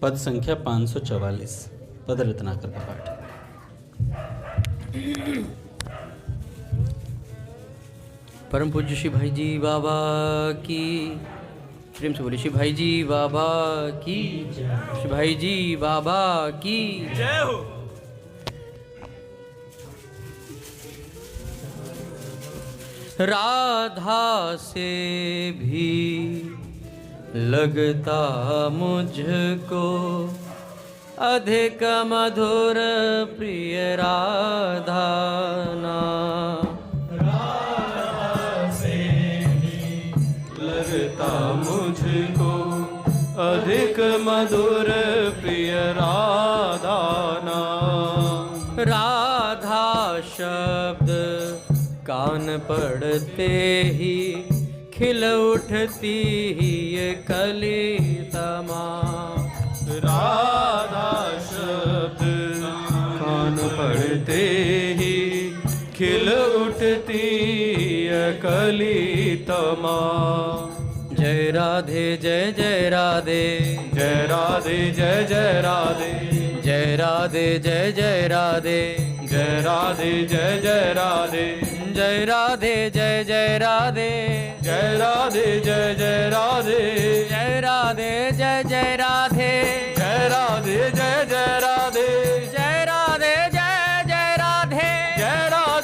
पद संख्या 544 पद रत्नाकर का पाठ। परम पूज्य श्री भाई जी बाबा की, प्रेम से बोलिए श्री भाई जी बाबा की, श्री भाई जी बाबा की जय हो। राधा से भी लगता मुझको अधिक मधुर प्रिय राधा नाम। राधा से भी लगता मुझको अधिक मधुर प्रिय राधा नाम। राधा शब्द कान पड़ते ही खिल उठती ही ये कली तमाम। राधा शब्द कान पड़ते ही खिल उठती कली तमाम। जय राधे जय जय राधे, जय राधे जय जय राधे, जय राधे जय जय राधे, जय राधे जय जय राधे, जय राधे जय जय राधे, जय राधे जय जय राधे, जय राधे जय जय राधे, जय राधे जय जय राधे, जय राधे जय जय राधे, जय राधे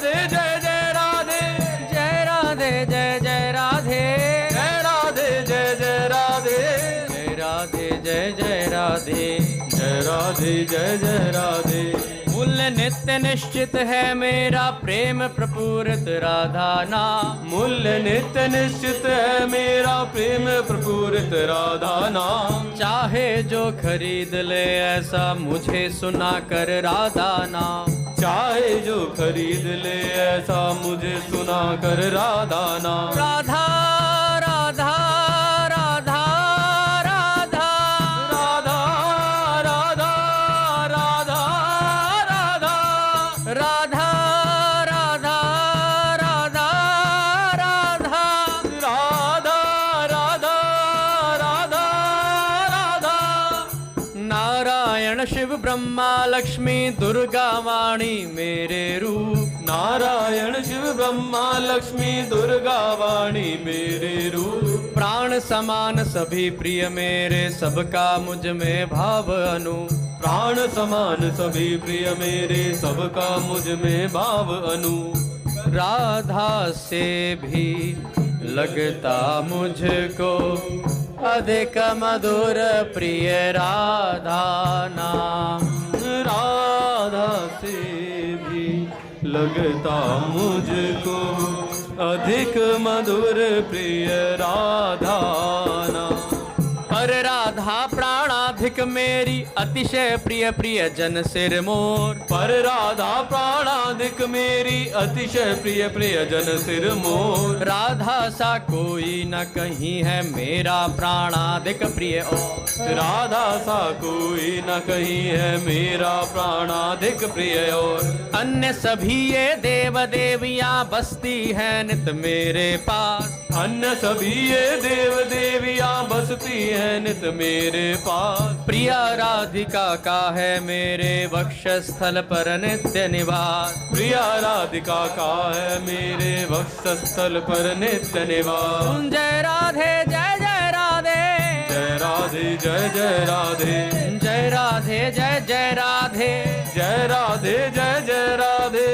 जय जय राधे, जय राधे जय जय राधे, जय राधे जय जय राधे, जय राधे जय जय राधे, जय राधे जय जय राधे। मूल्य नित्य निश्चित है मेरा प्रेम प्रपूरित राधा नाम। मूल्य नित्य निश्चित है मेरा प्रेम प्रपूरित राधा नाम। चाहे जो खरीद ले ऐसा मुझे सुना कर राधा नाम। चाहे जो खरीद ले ऐसा मुझे सुना कर राधा नाम। राधा राधा राधा राधा राधा राधा राधा राधा राधा राधा राधा राधा राधा राधा राधा। नारायण शिव ब्रह्मा लक्ष्मी दुर्गा वाणी मेरे रूप। नारायण शिव ब्रह्मा लक्ष्मी दुर्गा वाणी मेरे रूप। प्राण समान सभी प्रिय मेरे सबका मुझ में भाव अनु। प्राण समान सभी प्रिय मेरे सबका मुझ में भाव अनु। राधा से भी लगता मुझको अधिक मधुर प्रिय राधा नाम। राधा से भी लगता मुझको अधिक मधुर प्रिय राधा नाम। पर राधा प्राणाधिक मेरी अतिशय प्रिय प्रिय जन सिर मोर। पर राधा प्राणाधिक मेरी अतिशय प्रिय प्रिय जन सिर मोर। राधा सा कोई न कहीं है मेरा प्राणाधिक प्रिय और। राधा सा कोई न कहीं है मेरा प्राणाधिक प्रिय और। अन्य सभी ये देव देवियां बसती है नित मेरे पास। अन्य सभी ये देव देवियां बसती है नित मेरे पास। प्रिया राधिका का है मेरे वक्षस्थल पर नित्य निवास। प्रिया राधिका का है मेरे वक्षस्थल पर नित्य निवास। जय राधे जय जय राधे, जय राधे जय जय राधे, जय राधे जय जय राधे, जय राधे जय जय राधे,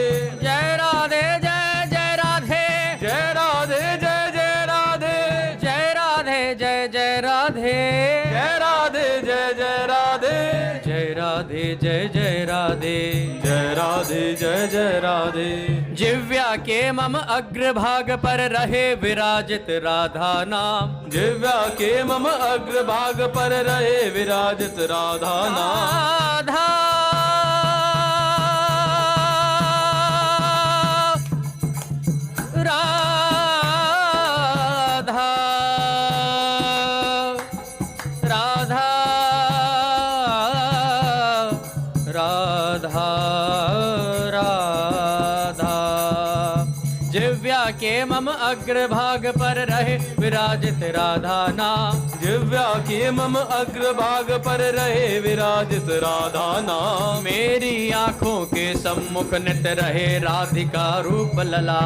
जय राधे जय जय राधे, जय राधे जय जय राधे, जय राधे जय जय राधे, जय राधे जय जय राधे, जय राधे जय जय राधे, जय राधे जय जय राधे। जिव्या के मम अग्रभाग पर रहे विराजित राधा नाम। जिव्या के मम अग्रभाग पर रहे विराजित राधा नाम। राधा राधा राधा राधा जिव्या के मम अग्रभाग पर रहे विराजित राधा नाम। दिव्या की मम अग्रभाग पर रहे विराजित राधा नाम। मेरी आंखों के सम्मुख नित रहे राधिका रूप लला।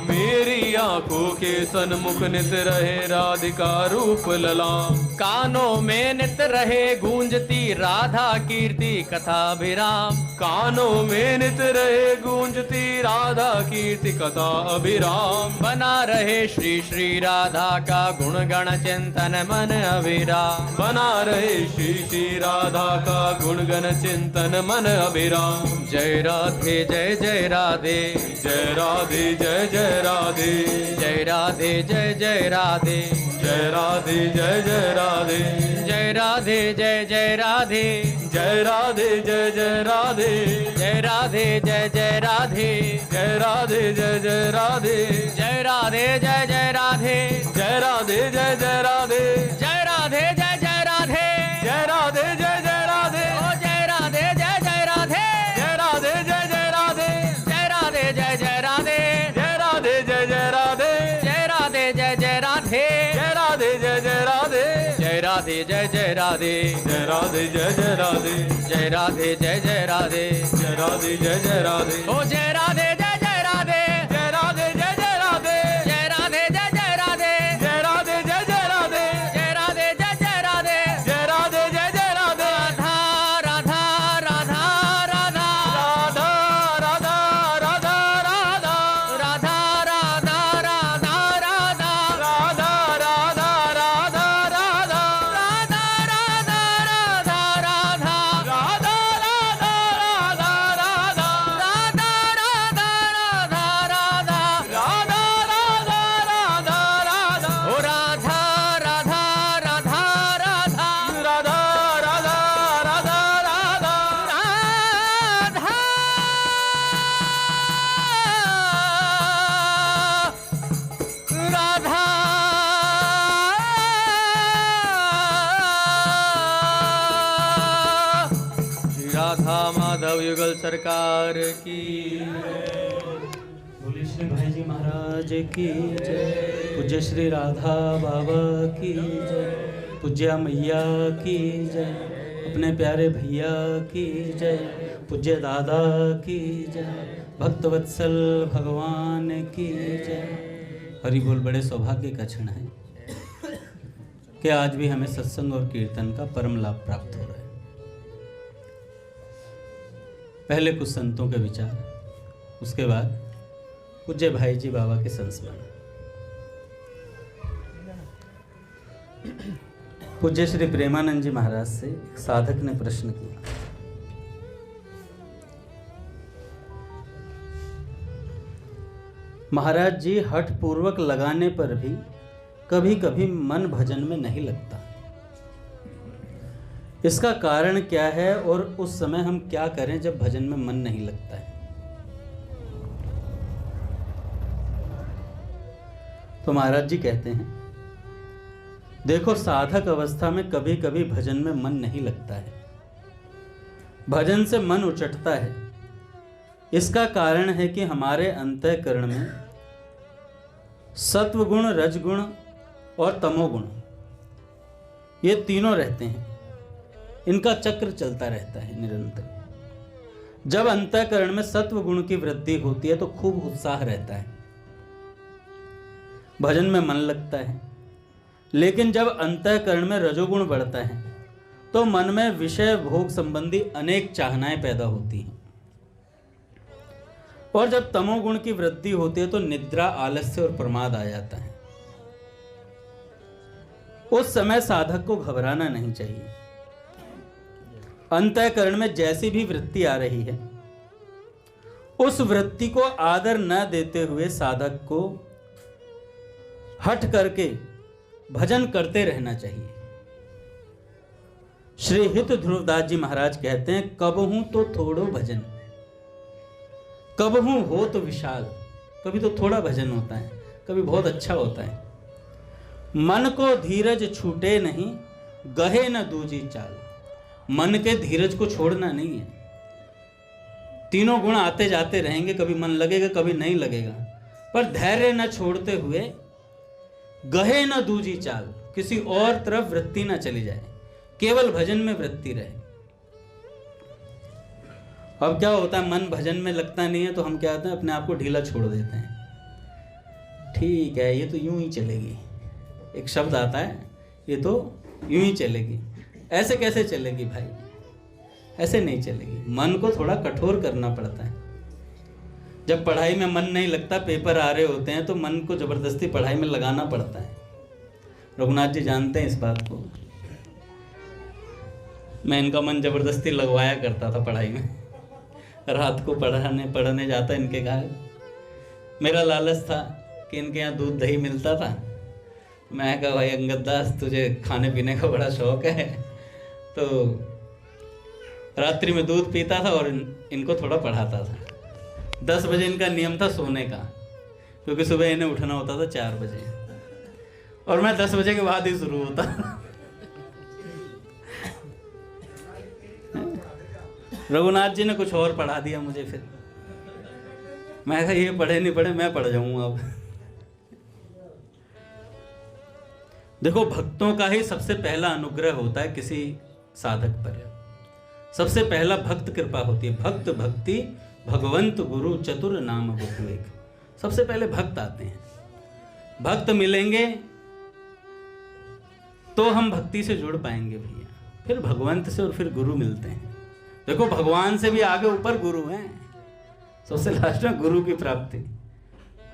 मेरी आंखों के सन्मुख नित रहे राधिका रूप लला। कानों में नित रहे गूंजती राधा कीर्ति कथा विराम। कानों में नित रहे गूंजती राधा कीर्ति कथा अभिराम। बना रहे श्री श्री राधा का गुण गण चिंतन मन अविराम। बना रहे श्री श्री राधा का गुण गण चिंतन मन अभिराम। जय राधे जय जय राधे। जय राधे जय जय राधे। जय राधे जय जय राधे। जय राधे जय जय राधे। जय राधे जय जय राधे। जय राधे जय जय राधे। जय राधे जय जय राधे। जय राधे जय जय राधे। जय राधे जय जय राधे। जय राधे जय जय राधे। जय राधे जय जय राधे। जय राधे जय जय राधे। ओ जय राधे जय जय राधे। जय राधे जय जय राधे। जय राधे जय जय राधे। जय राधे जय जय राधे। जय राधे जय जय राधे। जय राधे जय जय राधे। जय राधे जय जय राधे। जय राधे जय जय राधे। जय राधे जय जय राधे। जय राधे जय जय राधे। ओ जय राधे जय जय राधे। जय राधे जय जय राधे। जय राधे जय जय राधे। जय राधे जय जय राधे। जय राधे जय जय राधे। जय राधे जय जय राधे। राधा राधा राधा राधा राधा राधा राधा राधा। राधा राधा राधा राधा राधा राधा राधा राधा। राधा राधा राधा राधा राधा राधा राधा राधा। माधव युगल सरकार की। बोले श्री भाई जी महाराज की जय। पूज्य श्री राधा बाबा की जय। पूज्या मैया की जय। अपने प्यारे भैया की जय। पूज्य दादा की जय। भक्तवत्सल भगवान की जय। हरि बोल। बड़े सौभाग्य का क्षण है कि आज भी हमें सत्संग और कीर्तन का परम लाभ प्राप्त हो रहा है। पहले कुछ संतों के विचार, उसके बाद पूज्य भाई जी बाबा के संस्मरण। पूज्य श्री प्रेमानंद जी महाराज से एक साधक ने प्रश्न किया, महाराज जी हठ पूर्वक लगाने पर भी कभी कभी मन भजन में नहीं लगता, इसका कारण क्या है और उस समय हम क्या करें जब भजन में मन नहीं लगता है। तो महाराज जी कहते हैं, देखो साधक अवस्था में कभी कभी भजन में मन नहीं लगता है, भजन से मन उचटता है। इसका कारण है कि हमारे अंतःकरण में सत्वगुण, रजगुण और तमोगुण ये तीनों रहते हैं। इनका चक्र चलता रहता है निरंतर। जब अंतःकरण में सत्व गुण की वृद्धि होती है तो खूब उत्साह रहता है, भजन में मन लगता है। लेकिन जब अंतःकरण में रजोगुण बढ़ता है तो मन में विषय भोग संबंधी अनेक चाहनाएं पैदा होती हैं। और जब तमोगुण की वृद्धि होती है तो निद्रा, आलस्य और प्रमाद आ जाता है। उस समय साधक को घबराना नहीं चाहिए। अंतःकरण में जैसी भी वृत्ति आ रही है उस वृत्ति को आदर न देते हुए साधक को हठ करके भजन करते रहना चाहिए। श्री हित ध्रुवदास जी महाराज कहते हैं, कबहू तो थोड़ो भजन, कबहू हो तो विशाल। कभी तो थोड़ा भजन होता है, कभी बहुत अच्छा होता है। मन को धीरज छूटे नहीं, गहे न दूजी चाल। मन के धीरज को छोड़ना नहीं है। तीनों गुण आते जाते रहेंगे, कभी मन लगेगा कभी नहीं लगेगा, पर धैर्य न छोड़ते हुए गहे न दूजी चाल, किसी और तरफ वृत्ति ना चली जाए, केवल भजन में वृत्ति रहे। अब क्या होता है, मन भजन में लगता नहीं है तो हम क्या होता है, अपने आप को ढीला छोड़ देते हैं। ठीक है, ये तो यूं ही चलेगी, एक शब्द आता है, ये तो यूं ही चलेगी। ऐसे कैसे चलेगी भाई, ऐसे नहीं चलेगी। मन को थोड़ा कठोर करना पड़ता है। जब पढ़ाई में मन नहीं लगता, पेपर आ रहे होते हैं, तो मन को जबरदस्ती पढ़ाई में लगाना पड़ता है। रघुनाथ जी जानते हैं इस बात को। मैं इनका मन जबरदस्ती लगवाया करता था पढ़ाई में। रात को पढ़ने जाता इनके घर। मेरा लालच था कि इनके यहाँ दूध दही मिलता था। मैं कहा भाई अंगद दास, तुझे खाने पीने का बड़ा शौक है, तो रात्रि में दूध पीता था और इनको थोड़ा पढ़ाता था। 10 बजे इनका नियम था सोने का, क्योंकि सुबह इन्हें उठना होता था 4 बजे, और मैं 10 बजे के बाद ही शुरू होता। रघुनाथ जी ने कुछ और पढ़ा दिया मुझे। फिर मैं कहा ये पढ़े नहीं पढ़े, मैं पढ़ जाऊंगा अब। देखो, भक्तों का ही सबसे पहला अनुग्रह होता है किसी साधक पर। सबसे पहला भक्त कृपा होती है। भक्त भक्ति भगवंत गुरु चतुर नाम बहुएक। सबसे पहले भक्त आते हैं। भक्त मिलेंगे तो हम भक्ति से जुड़ पाएंगे भैया, फिर भगवंत से, और फिर गुरु मिलते हैं। देखो, भगवान से भी आगे ऊपर गुरु हैं। सबसे लास्ट में गुरु की प्राप्ति।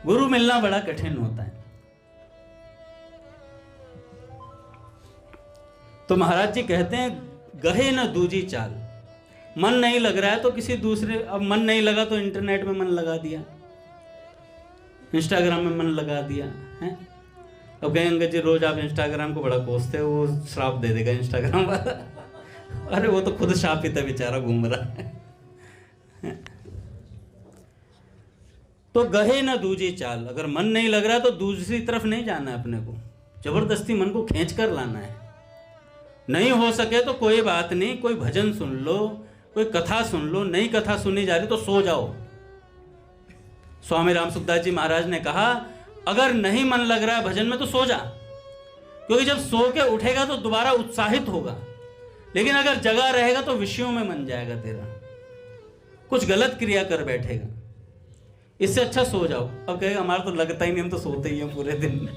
गुरु मिलना बड़ा कठिन होता है। तो महाराज जी कहते हैं, गहे न दूजी चाल। मन नहीं लग रहा है तो किसी दूसरे, अब मन नहीं लगा तो इंटरनेट में मन लगा दिया, इंस्टाग्राम में मन लगा दिया है। अब कहें अंगद जी रोज आप इंस्टाग्राम को बड़ा कोसते हो, वो श्राप दे देगा इंस्टाग्राम वाला। अरे वो तो खुद शापित है बेचारा, घूम रहा है। तो गहे न दूजी चाल। अगर मन नहीं लग रहा तो दूसरी तरफ नहीं जाना है अपने को, जबरदस्ती मन को खींच कर लाना है। नहीं हो सके तो कोई बात नहीं, कोई भजन सुन लो, कोई कथा सुन लो। नई कथा सुनी जा रही तो सो जाओ। स्वामी राम सुखदास जी महाराज ने कहा, अगर नहीं मन लग रहा है भजन में तो सो जा, क्योंकि जब सो के उठेगा तो दोबारा उत्साहित होगा। लेकिन अगर जगा रहेगा तो विषयों में मन जाएगा तेरा, कुछ गलत क्रिया कर बैठेगा। इससे अच्छा सो जाओ। अब कहेगा हमारा तो लगता ही नहीं, हम तो सोते ही हैं पूरे दिन।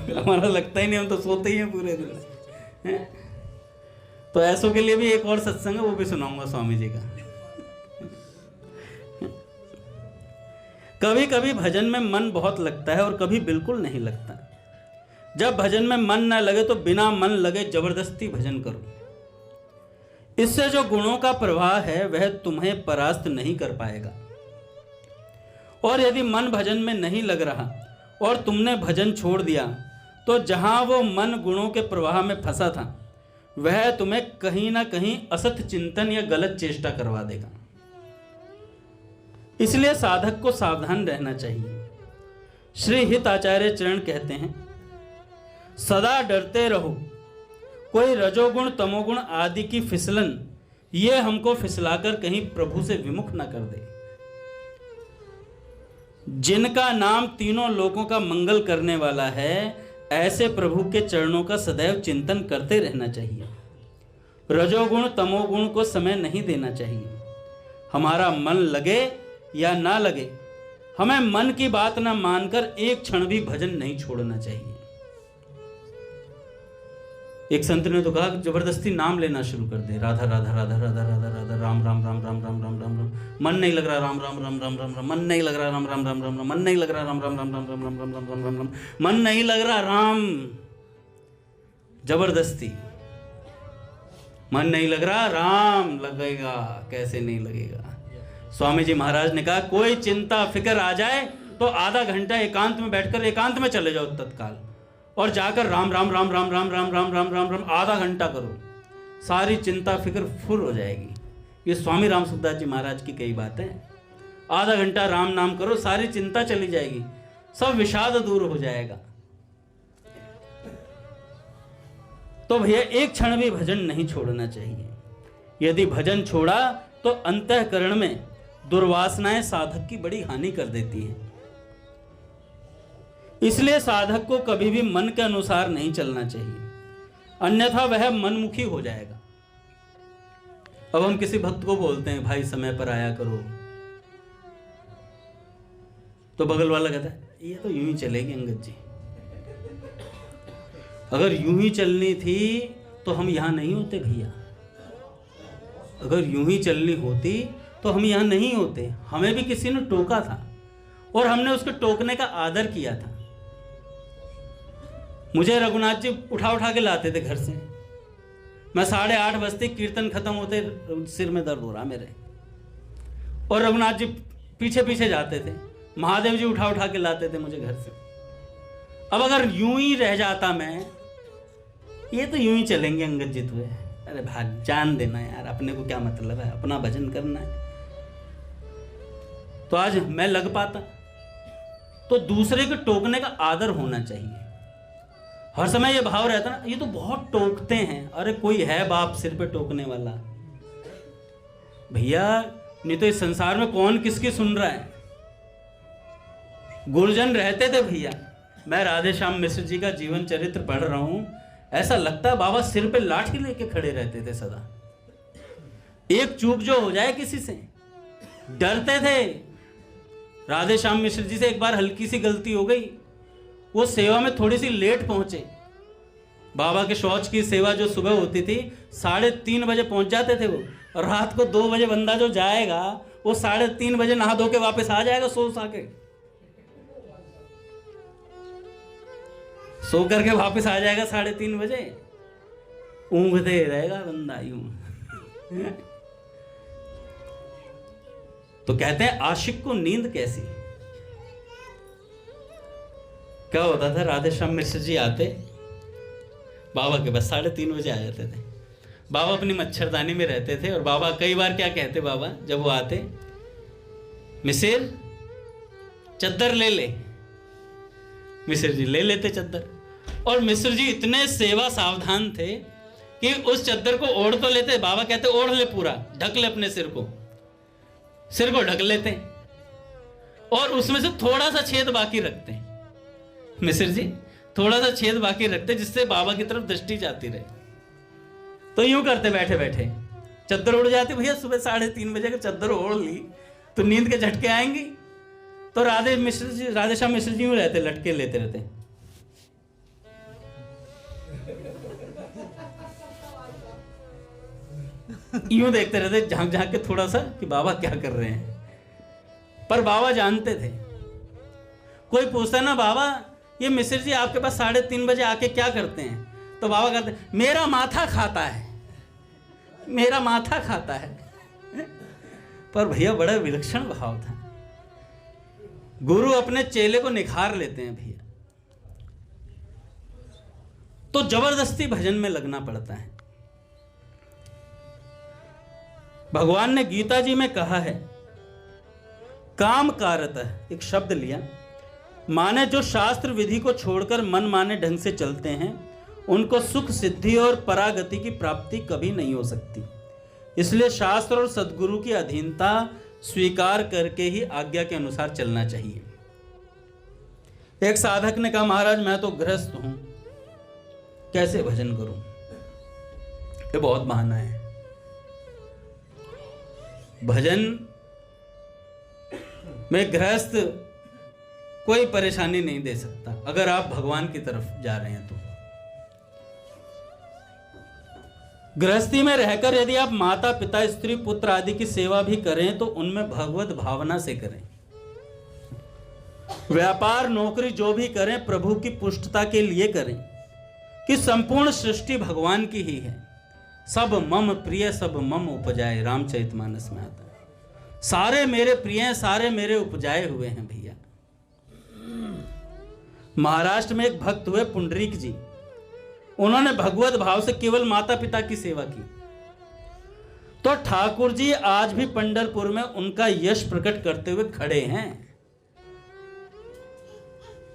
हमारा लगता ही नहीं, हम तो सोते ही हैं पूरे दिन। तो ऐसों के लिए भी एक और सत्संग है, वो भी सुनाऊंगा स्वामी जी का। कभी कभी भजन में मन बहुत लगता है और कभी बिल्कुल नहीं लगता। जब भजन में मन ना लगे तो बिना मन लगे जबरदस्ती भजन करो। इससे जो गुणों का प्रवाह है वह तुम्हें परास्त नहीं कर पाएगा। और यदि मन भजन में नहीं लग रहा और तुमने भजन छोड़ दिया तो जहां वो मन गुणों के प्रवाह में फंसा था वह तुम्हें कहीं ना कहीं असत चिंतन या गलत चेष्टा करवा देगा। इसलिए साधक को सावधान रहना चाहिए। श्री हित आचार्य चरण कहते हैं, सदा डरते रहो कोई रजोगुण तमोगुण आदि की फिसलन ये हमको फिसलाकर कहीं प्रभु से विमुख न कर दे। जिनका नाम तीनों लोगों का मंगल करने वाला है, ऐसे प्रभु के चरणों का सदैव चिंतन करते रहना चाहिए। रजोगुण तमोगुण को समय नहीं देना चाहिए। हमारा मन लगे या ना लगे, हमें मन की बात ना मानकर एक क्षण भी भजन नहीं छोड़ना चाहिए। एक संत ने तो कहा जबरदस्ती नाम लेना शुरू कर दे, राधा राधा राधा राधा राधा राधा, राम राम राम राम राम राम राम राम। मन नहीं लग रहा, राम राम राम राम राम राम। मन नहीं लग रहा, राम राम राम राम राम। मन नहीं लग रहा, राम राम राम राम राम राम राम राम राम राम राम। मन नहीं लग रहा, राम। जबरदस्ती मन नहीं लग रहा, राम लगेगा। कैसे नहीं लगेगा? स्वामी जी महाराज ने कहा, कोई चिंता फिक्र आ जाए तो आधा घंटा एकांत में बैठकर एकांत में चले जाओ तत्काल, और जाकर राम राम राम राम राम राम राम राम राम राम आधा घंटा करो, सारी चिंता फिक्र फुर हो जाएगी। ये स्वामी राम सुखदास जी महाराज की कई बातें। आधा घंटा राम नाम करो, सारी चिंता चली जाएगी, सब विषाद दूर हो जाएगा। तो भैया एक क्षण भी भजन नहीं छोड़ना चाहिए। यदि भजन छोड़ा तो अंतःकरण में दुर्वासनाएं साधक की बड़ी हानि कर देती हैं। इसलिए साधक को कभी भी मन के अनुसार नहीं चलना चाहिए, अन्यथा वह मनमुखी हो जाएगा। अब हम किसी भक्त को बोलते हैं भाई समय पर आया करो, तो बगल वाला कहता है ये तो यूं ही चलेगी अंगद जी, अगर यूं ही चलनी थी तो हम यहां नहीं होते भैया, अगर यूं ही चलनी होती तो हम यहां नहीं होते। हमें भी किसी ने टोका था और हमने उसके टोकने का आदर किया था। मुझे रघुनाथ जी उठा उठा के लाते थे घर से, मैं 8:30 बजते कीर्तन खत्म होते सिर में दर्द हो रहा मेरे, और रघुनाथ जी पीछे पीछे जाते थे, महादेव जी उठा उठा के लाते थे मुझे घर से। अब अगर यूं ही रह जाता मैं, ये तो यूं ही चलेंगे अंगद जी तुझे, अरे भाई जान देना यार, अपने को क्या मतलब है, अपना भजन करना है। तो आज मैं लग पाता। तो दूसरे के टोकने का आदर होना चाहिए। हर समय ये भाव रहता ना, ये तो बहुत टोकते हैं, अरे कोई है बाप सिर पे टोकने वाला भैया, नहीं तो इस संसार में कौन किसकी सुन रहा है। गुरुजन रहते थे भैया, मैं राधे श्याम मिश्र जी का जीवन चरित्र पढ़ रहा हूं, ऐसा लगता है बाबा सिर पे लाठी लेके खड़े रहते थे सदा। एक चूक जो हो जाए किसी से डरते थे। राधे श्याम मिश्र जी से एक बार हल्की सी गलती हो गई, वो सेवा में थोड़ी सी लेट पहुंचे। बाबा के शौच की सेवा जो सुबह होती थी 3:30 बजे पहुंच जाते थे वो, और रात को 2 बजे बंदा जो जाएगा वो 3:30 बजे नहा धो के वापस आ जाएगा, सो करके वापस आ जाएगा 3:30 बजे, ऊँघते रहेगा बंदा यूं। तो कहते हैं आशिक को नींद कैसी। क्या होता था, राधे श्याम मिश्र जी आते बाबा के पास 3:30 बजे आ जाते थे। बाबा अपनी मच्छरदानी में रहते थे, और बाबा कई बार क्या कहते बाबा जब वो आते, मिसिर चद्दर ले ले। मिश्र जी ले लेते चद्दर, और मिश्र जी इतने सेवा सावधान थे कि उस चद्दर को ओढ़ तो लेते, बाबा कहते ओढ़ ले पूरा, ढक ले अपने सिर को ढक लेते, और उसमें से थोड़ा सा छेद बाकी रखते। मिश्र जी थोड़ा सा छेद बाकी रखते जिससे बाबा की तरफ दृष्टि जाती रहे। तो यूं करते बैठे बैठे, चद्दर उड़ जाती भैया, सुबह 3:30 बजे का चद्दर ओढ़ ली तो नींद के झटके आएंगी। तो राधे श्याम मिश्र जी यूं रहते, लटके लेते रहते। यूं देखते रहते झांक झांक के थोड़ा सा कि बाबा क्या कर रहे हैं। पर बाबा जानते थे। कोई पूछता ना, बाबा ये मिश्र जी आपके पास 3:30 बजे आके क्या करते हैं, तो बाबा कहते मेरा माथा खाता है, मेरा माथा खाता है। पर भैया बड़ा विलक्षण भाव था। गुरु अपने चेले को निखार लेते हैं भैया, तो जबरदस्ती भजन में लगना पड़ता है। भगवान ने गीता जी में कहा है, काम कारतः, एक शब्द लिया, माने जो शास्त्र विधि को छोड़कर मन माने ढंग से चलते हैं उनको सुख सिद्धि और परागति की प्राप्ति कभी नहीं हो सकती। इसलिए शास्त्र और सद्गुरु की अधीनता स्वीकार करके ही आज्ञा के अनुसार चलना चाहिए। एक साधक ने कहा, महाराज मैं तो गृहस्थ हूं, कैसे भजन करूं। ये बहुत बहाना है। भजन में गृहस्थ कोई परेशानी नहीं दे सकता अगर आप भगवान की तरफ जा रहे हैं तो। गृहस्थी में रहकर यदि आप माता पिता स्त्री पुत्र आदि की सेवा भी करें तो उनमें भगवत भावना से करें। व्यापार नौकरी जो भी करें प्रभु की पुष्टता के लिए करें कि संपूर्ण सृष्टि भगवान की ही है। सब मम प्रिय सब मम उपजाए, रामचरितमानस में आता है। सारे मेरे प्रिय हैं, सारे मेरे उपजाए हुए हैं भैया। महाराष्ट्र में एक भक्त हुए पुंडरीक जी, उन्होंने भगवत भाव से केवल माता पिता की सेवा की, तो ठाकुर जी आज भी पंढरपुर में उनका यश प्रकट करते हुए खड़े हैं।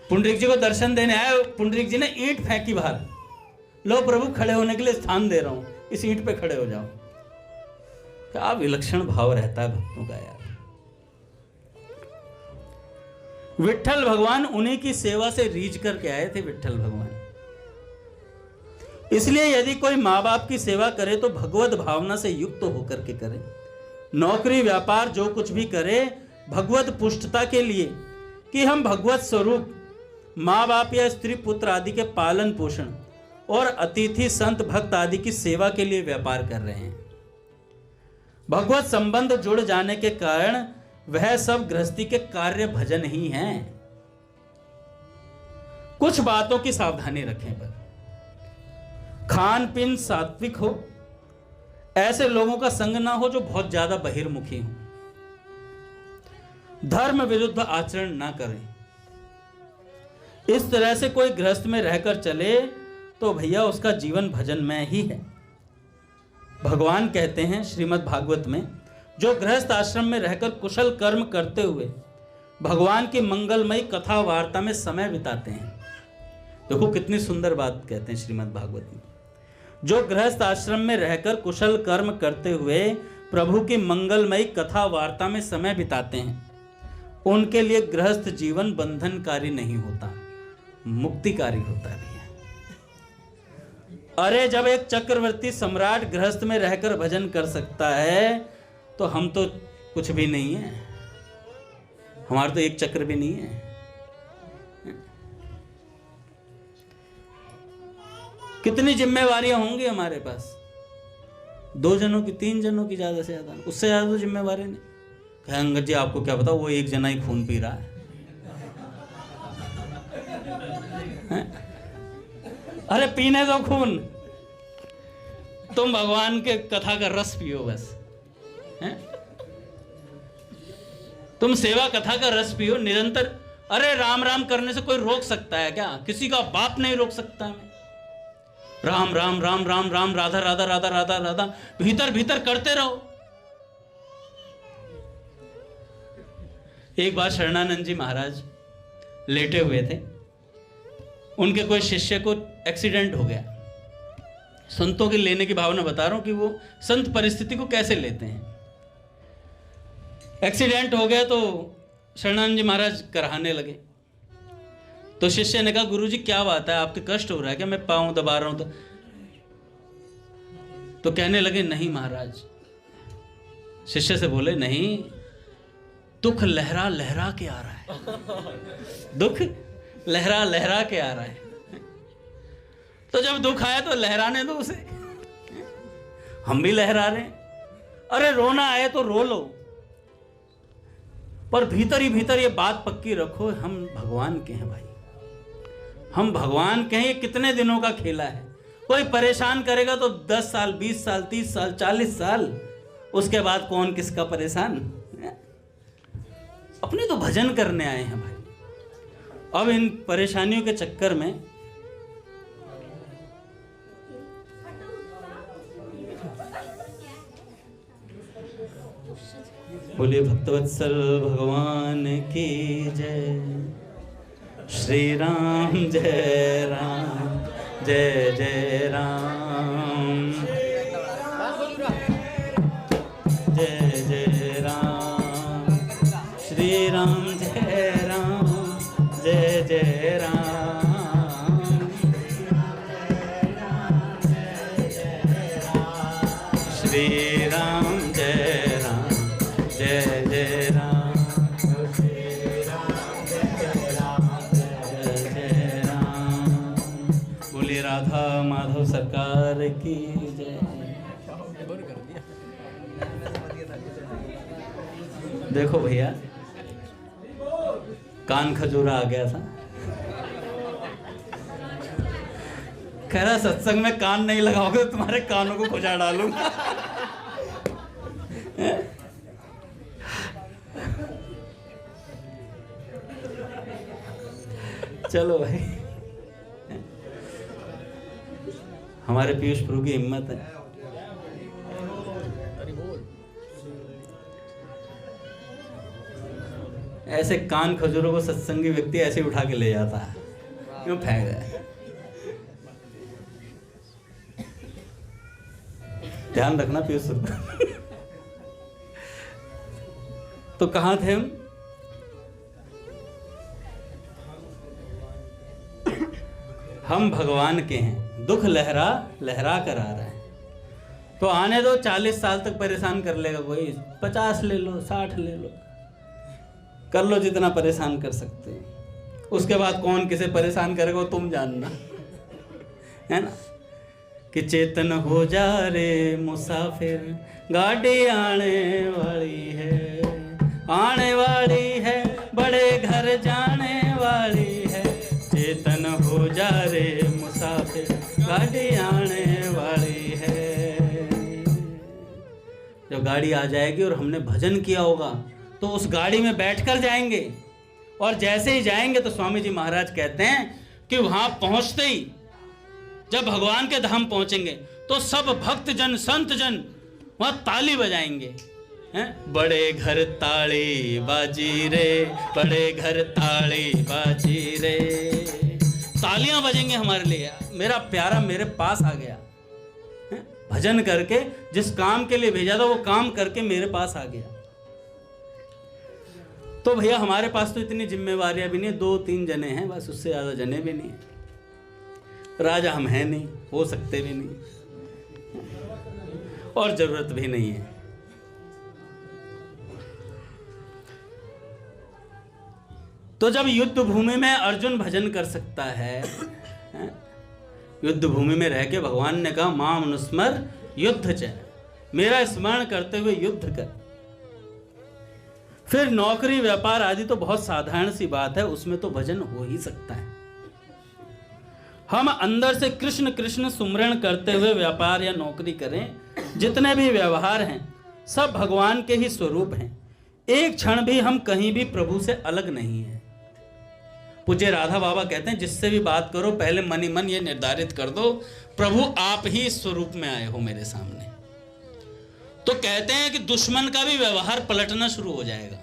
पुंडरीक जी को दर्शन देने आए, पुंडरीक जी ने ईंट फेंकी बाहर, लो प्रभु खड़े होने के लिए स्थान दे रहा हूं, इस ईंट पे खड़े हो जाओ। क्या विलक्षण भाव रहता है भक्तों का यार। विट्ठल भगवान उन्हीं की सेवा से रीझ करके आए थे। विट्ठल भगवान, इसलिए यदि कोई माँ बाप की सेवा करे तो भगवत भावना से युक्त होकर के करे। नौकरी व्यापार जो कुछ भी करे भगवत पुष्टता के लिए, कि हम भगवत स्वरूप माँ बाप या स्त्री पुत्र आदि के पालन पोषण और अतिथि संत भक्त आदि की सेवा के लिए व्यापार कर रहे हैं। भगवत संबंध जुड़ जाने के कारण वह सब गृहस्थी के कार्य भजन ही हैं। कुछ बातों की सावधानी रखें पर खान पीन सात्विक हो, ऐसे लोगों का संग ना हो जो बहुत ज्यादा बहिर्मुखी हो, धर्म विरुद्ध आचरण ना करें। इस तरह से कोई गृहस्थ में रहकर चले तो भैया उसका जीवन भजन में ही है। भगवान कहते हैं श्रीमद् भागवत में, जो गृहस्थ आश्रम में रहकर कुशल कर्म करते हुए भगवान की मंगलमयी कथा वार्ता में समय बिताते हैं। देखो कितनी सुंदर बात कहते हैं श्रीमद् भागवत में, जो गृहस्थ आश्रम में रहकर कुशल कर्म करते हुए प्रभु की मंगलमयी कथा वार्ता में समय बिताते हैं, उनके लिए गृहस्थ जीवन बंधनकारी नहीं होता, मुक्तिकारी होता है। अरे जब एक चक्रवर्ती सम्राट गृहस्थ में रहकर भजन कर सकता है तो हम तो कुछ भी नहीं है, हमारा तो एक चक्र भी नहीं है। कितनी जिम्मेवारियां होंगी हमारे पास, 2 जनों की 3 जनों की, ज्यादा से ज्यादा, उससे ज्यादा तो जिम्मेवारी नहीं। कहे अंगद जी आपको क्या पता, वो एक जना ही खून पी रहा है। अरे पीने दो खून, तुम भगवान के कथा का रस पियो बस, हैं? तुम सेवा कथा का रस पियो निरंतर। अरे राम राम करने से कोई रोक सकता है क्या? किसी का बाप नहीं रोक सकता हमें। राम राम राम राम राम, राधा राधा राधा राधा राधा, भीतर भीतर करते रहो। एक बार शरणानंद जी महाराज लेटे हुए थे, उनके कोई शिष्य को एक्सीडेंट हो गया। संतों के लेने की भावना बता रहा हूं कि वो संत परिस्थिति को कैसे लेते हैं। एक्सीडेंट हो गया तो शरणानंद जी महाराज कराने लगे। तो शिष्य ने कहा गुरुजी क्या बात है, आपके कष्ट हो रहा है क्या? मैं पाँव दबा रहा हूं तो कहने लगे नहीं महाराज। शिष्य से बोले नहीं, दुख लहरा लहरा के आ रहा है, दुख लहरा लहरा के आ रहा है। तो जब दुख आया तो लहराने दो उसे, हम भी लहरा रहे हैं। अरे रोना आए तो रो लो, पर भीतर ही भीतर ये बात पक्की रखो, हम भगवान के हैं भाई, हम भगवान के हैं। ये कितने दिनों का खेला है। कोई परेशान करेगा तो 10 साल 20 साल 30 साल 40 साल, उसके बाद कौन किसका परेशान। अपने तो भजन करने आए हैं भाई। अब इन परेशानियों के चक्कर में बोलिए भक्तवत्सल भगवान की जय। श्री राम जय राम, जय जय राम, जय जय राम। श्री राम जय राम, जय जय राम। श्री राम जय राम, जय जय राम। जय जय राम। बोलिए राधा माधव सरकार की जय। देखो भैया, कान खजूरा आ गया था। कह रहा सत्संग में कान नहीं लगाओगे तो तुम्हारे कानों को खुजा डालूंगा। चलो भाई, हमारे पीयूष प्रभु की हिम्मत है। ऐसे कान खजूरों को सत्संगी व्यक्ति ऐसे उठा के ले जाता है, क्यों फेंक है। ध्यान रखना पीयूष प्रभु। तो कहाँ थे हम? हम भगवान के हैं, दुख लहरा लहरा कर आ रहे हैं। तो आने दो, 40 साल तक परेशान कर लेगा कोई, 50 ले लो, 60 ले लो, कर लो जितना परेशान कर सकते हैं। उसके बाद कौन किसे परेशान करेगा वो तुम जानना, है ना। कि चेतन हो जा रे मुसाफिर, गाड़ी आने वाली है, बड़े घर जाने वाली है। चेतन हो जा रे मुसाफिर, गाड़ी आने वाली है। जब गाड़ी आ जाएगी और हमने भजन किया होगा तो उस गाड़ी में बैठकर जाएंगे, और जैसे ही जाएंगे तो स्वामी जी महाराज कहते हैं कि वहां पहुंचते ही जब भगवान के धाम पहुंचेंगे तो सब भक्त जन संत जन वहां ताली बजाएंगे, हैं? बड़े घर ताली बाजी रे, बड़े घर ताली बाजी रे। तालियां बजेंगे हमारे लिए, मेरा प्यारा मेरे पास आ गया, हैं? भजन करके जिस काम के लिए भेजा था वो काम करके मेरे पास आ गया। तो भैया हमारे पास तो इतनी जिम्मेवारियां भी नहीं, 2-3 जने हैं बस, उससे ज्यादा जने भी नहीं, राजा हम हैं नहीं, हो सकते भी नहीं, और जरूरत भी नहीं है। तो जब युद्ध भूमि में अर्जुन भजन कर सकता है, युद्ध भूमि में रह के भगवान ने कहा माम अनुस्मर युद्ध च, मेरा स्मरण करते हुए युद्ध कर। फिर नौकरी व्यापार आदि तो बहुत साधारण सी बात है, उसमें तो भजन हो ही सकता है। हम अंदर से कृष्ण कृष्ण सुमरण करते हुए व्यापार या नौकरी करें, जितने भी व्यवहार हैं सब भगवान के ही स्वरूप हैं। एक क्षण भी हम कहीं भी प्रभु से अलग नहीं है। पूज्य राधा बाबा कहते हैं जिससे भी बात करो पहले मन ही मन ये निर्धारित कर दो प्रभु आप ही इस स्वरूप में आए हो मेरे सामने। तो कहते हैं कि दुश्मन का भी व्यवहार पलटना शुरू हो जाएगा,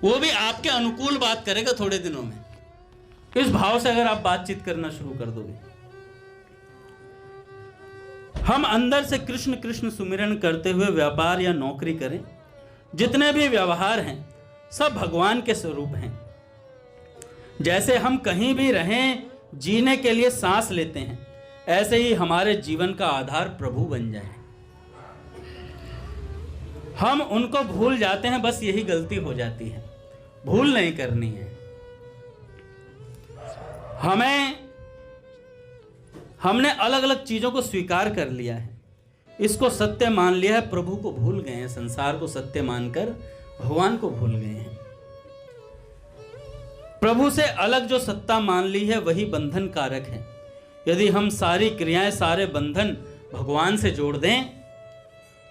वो भी आपके अनुकूल बात करेगा थोड़े दिनों में, इस भाव से अगर आप बातचीत करना शुरू कर दोगे। हम अंदर से कृष्ण कृष्ण सुमिरन करते हुए व्यापार या नौकरी करें, जितने भी व्यवहार हैं सब भगवान के स्वरूप हैं। जैसे हम कहीं भी रहें, जीने के लिए सांस लेते हैं, ऐसे ही हमारे जीवन का आधार प्रभु बन जाए। हम उनको भूल जाते हैं, बस यही गलती हो जाती है, भूल नहीं करनी है। हमने अलग अलग चीजों को स्वीकार कर लिया है, इसको सत्य मान लिया है, प्रभु को भूल गए हैं, संसार को सत्य मानकर भगवान को भूल गए हैं। प्रभु से अलग जो सत्ता मान ली है वही बंधन कारक है। यदि हम सारी क्रियाएं सारे बंधन भगवान से जोड़ दें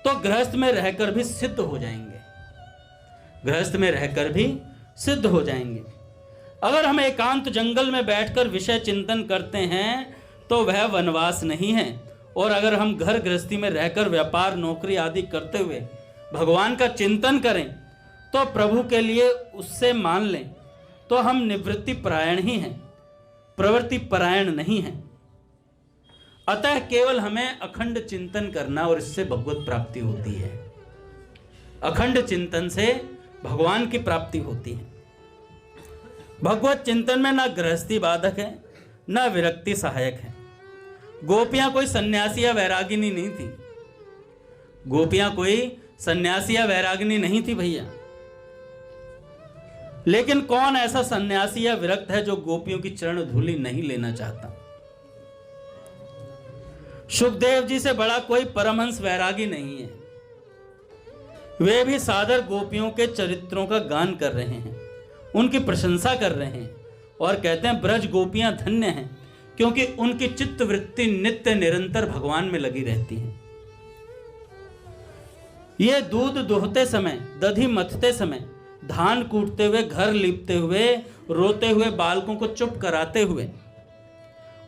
तो गृहस्थ में रहकर भी सिद्ध हो जाएंगे, गृहस्थ में रहकर भी सिद्ध हो जाएंगे। अगर हम एकांत जंगल में बैठकर विषय चिंतन करते हैं तो वह वनवास नहीं है, और अगर हम घर गृहस्थी में रहकर व्यापार नौकरी आदि करते हुए भगवान का चिंतन करें तो प्रभु के लिए उससे मान लें तो हम निवृत्ति परायण ही हैं, प्रवृत्ति परायण नहीं हैं। अतः केवल हमें अखंड चिंतन करना और इससे भगवत प्राप्ति होती है। अखंड चिंतन से भगवान की प्राप्ति होती है। भगवत चिंतन में ना गृहस्थी बाधक है ना विरक्ति सहायक है। गोपियां कोई सन्यासी या वैरागिनी नहीं थी, गोपियां कोई सन्यासी या वैरागिनी नहीं थी भैया। लेकिन कौन ऐसा सन्यासी या विरक्त है जो गोपियों की चरण धूलि नहीं लेना चाहता। सुखदेव जी से बड़ा कोई परमहंस वैरागी नहीं है। वे भी सादर गोपियों के चरित्रों का गान कर रहे हैं, उनकी प्रशंसा कर रहे हैं और कहते हैं ब्रज गोपियां धन्य हैं क्योंकि उनकी चित्त वृत्ति नित्य निरंतर भगवान में लगी रहती है। ये दूध दुहते समय, दधी मथते समय, धान कूटते हुए, घर लीपते हुए, रोते हुए बालकों को चुप कराते हुए,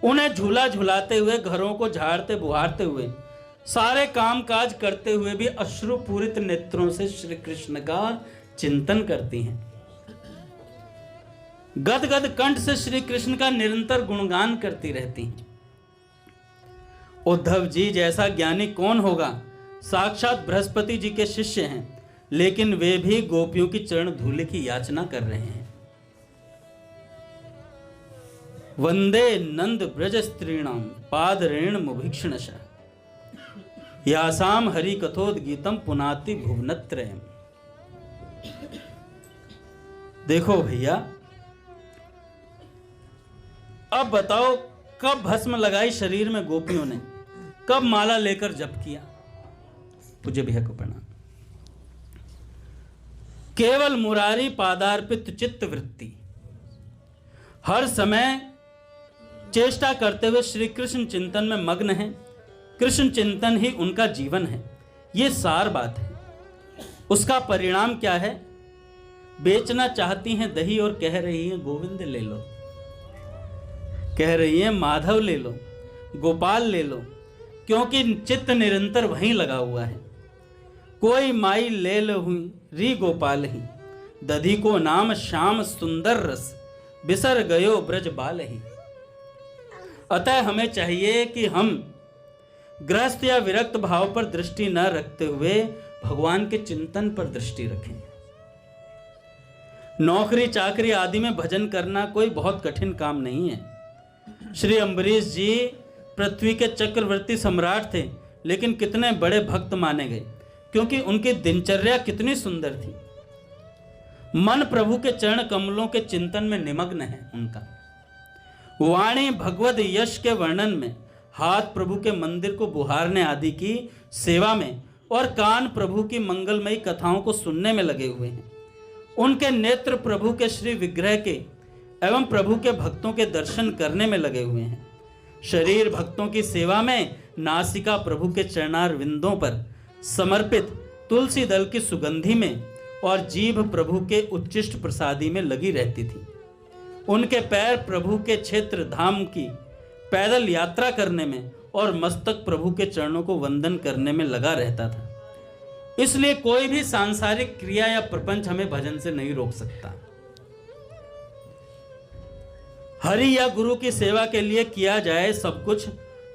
उन्हें झूला झुलाते हुए, घरों को झाड़ते बुहारते हुए, सारे काम काज करते हुए भी अश्रुपूरित नेत्रों से श्री कृष्ण का चिंतन करती हैं। गदगद कंठ से श्री कृष्ण का निरंतर गुणगान करती रहती हैं। उद्धव जी जैसा ज्ञानी कौन होगा? साक्षात बृहस्पति जी के शिष्य हैं, लेकिन वे भी गोपियों की चरण धूलि की याचना कर रहे हैं। वंदे नंद ब्रज स्त्रीणाम पाद ऋण मुभीक्षणश यासाम हरि कथोद्गीतम पुनाति भुवनत्रयम्। देखो भैया, अब बताओ कब भस्म लगाई शरीर में गोपियों ने, कब माला लेकर जप किया? पूज्य भैया को प्रणाम। केवल मुरारी पादार्पित चित्त वृत्ति, हर समय चेष्टा करते हुए श्री कृष्ण चिंतन में मग्न है। कृष्ण चिंतन ही उनका जीवन है, ये सार बात है। उसका परिणाम क्या है? बेचना चाहती हैं दही और कह रही हैं गोविंद ले लो, कह रही हैं माधव ले लो, गोपाल ले लो, क्योंकि चित्त निरंतर वहीं लगा हुआ है। कोई माई ले लो हुई री गोपाल ही, दधी को नाम श्याम सुंदर रस, बिसर गयो ब्रज बाल ही। अतः हमें चाहिए कि हम गृहस्थ या विरक्त भाव पर दृष्टि न रखते हुए भगवान के चिंतन पर दृष्टि रखें। नौकरी चाकरी आदि में भजन करना कोई बहुत कठिन काम नहीं है। श्री अम्बरीश जी पृथ्वी के चक्रवर्ती सम्राट थे, लेकिन कितने बड़े भक्त माने गए, क्योंकि उनकी दिनचर्या कितनी सुंदर थी। मन प्रभु के चरण कमलों के चिंतन में निमग्न है उनका। वाणी भगवत यश के वर्णन में, हाथ प्रभु के मंदिर को बुहारने आदि की सेवा में, और कान प्रभु की मंगलमयी कथाओं को सुनने में लगे हुए हैं। उनके नेत्र प्रभु के श्री विग्रह के एवं प्रभु के भक्तों के दर्शन करने में लगे हुए हैं। शरीर भक्तों की सेवा में, नासिका प्रभु के चरणार विंदों पर समर्पित तुलसी दल की सुगंधि में, और जीभ प्रभु के उच्चिष्ट प्रसादी में लगी रहती थी। उनके पैर प्रभु के क्षेत्र धाम की पैदल यात्रा करने में, और मस्तक प्रभु के चरणों को वंदन करने में लगा रहता था। इसलिए कोई भी सांसारिक क्रिया या प्रपंच हमें भजन से नहीं रोक सकता। हरि या गुरु की सेवा के लिए किया जाए सब कुछ,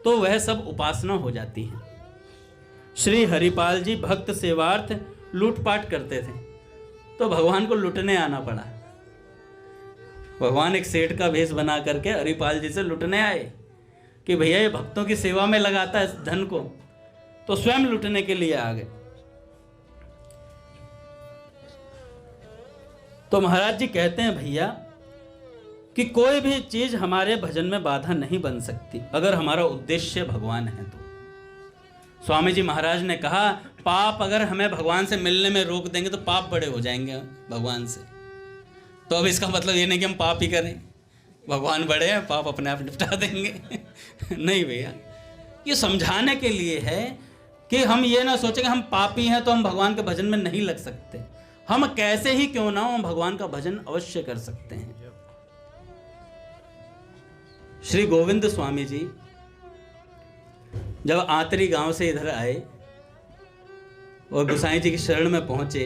तो वह सब उपासना हो जाती है। श्री हरिपाल जी भक्त सेवार्थ लूटपाट करते थे, तो भगवान को लूटने आना पड़ा। भगवान एक सेठ का भेष बना करके हरिपाल जी से लूटने आए कि भैया ये भक्तों की सेवा में लगाता है इस धन को, तो स्वयं लूटने के लिए आ गए। तो महाराज जी कहते हैं भैया कि कोई भी चीज हमारे भजन में बाधा नहीं बन सकती, अगर हमारा उद्देश्य भगवान है तो। स्वामी जी महाराज ने कहा, पाप अगर हमें भगवान से मिलने में रोक देंगे तो पाप बड़े हो जाएंगे भगवान से। तो अब इसका मतलब ये नहीं कि हम पाप ही करें, भगवान बड़े हैं, पाप अपने आप निपटा देंगे। नहीं भैया, ये समझाने के लिए है कि हम ये ना सोचें कि हम पापी हैं तो हम भगवान के भजन में नहीं लग सकते। हम कैसे ही क्यों ना हो, हम भगवान का भजन अवश्य कर सकते हैं। श्री गोविंद स्वामी जी जब आतरी गांव से इधर आए और गोसाई जी की शरण में पहुंचे,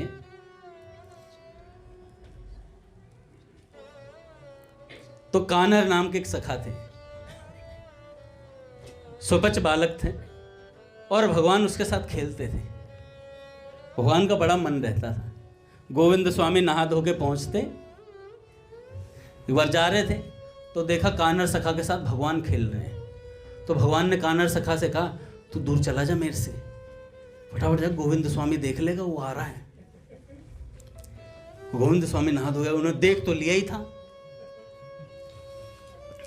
तो कान्हर नाम के एक सखा थे, सुपच बालक थे, और भगवान उसके साथ खेलते थे। भगवान का बड़ा मन रहता था। गोविंद स्वामी नहा धो के पहुंचते, एक बार जा रहे थे तो देखा कान्हर सखा के साथ भगवान खेल रहे हैं। तो भगवान ने कान्हर सखा से कहा, तू दूर चला जा मेरे से, फटाफट जा, गोविंद स्वामी देख लेगा, वो आ रहा है। गोविंद स्वामी नहा धो गया, उन्होंने देख तो लिया ही था,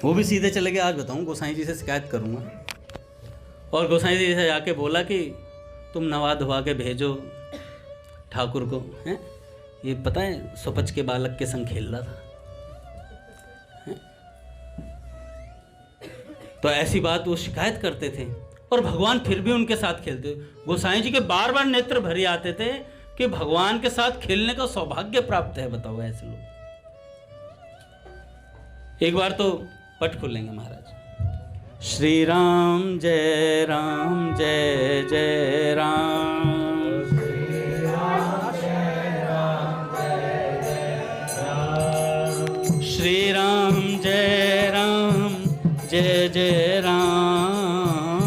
वो भी सीधे चले गए। आज बताऊं, गोसाई जी से शिकायत करूंगा। और गोसाई जी से जाके बोला कि तुम नवा धोवा के भेजो ठाकुर को, हैं, ये पता है सुपच के बालक के संग खेल रहा था। तो ऐसी बात वो शिकायत करते थे, और भगवान फिर भी उनके साथ खेलते। गोसाई जी के बार बार नेत्र भरे आते थे कि भगवान के साथ खेलने का सौभाग्य प्राप्त है। बताओ ऐसे लोग। एक बार तो पट खोलेंगे महाराज। श्री राम जय राम जय जय राम, श्री राम जय राम जय जय राम,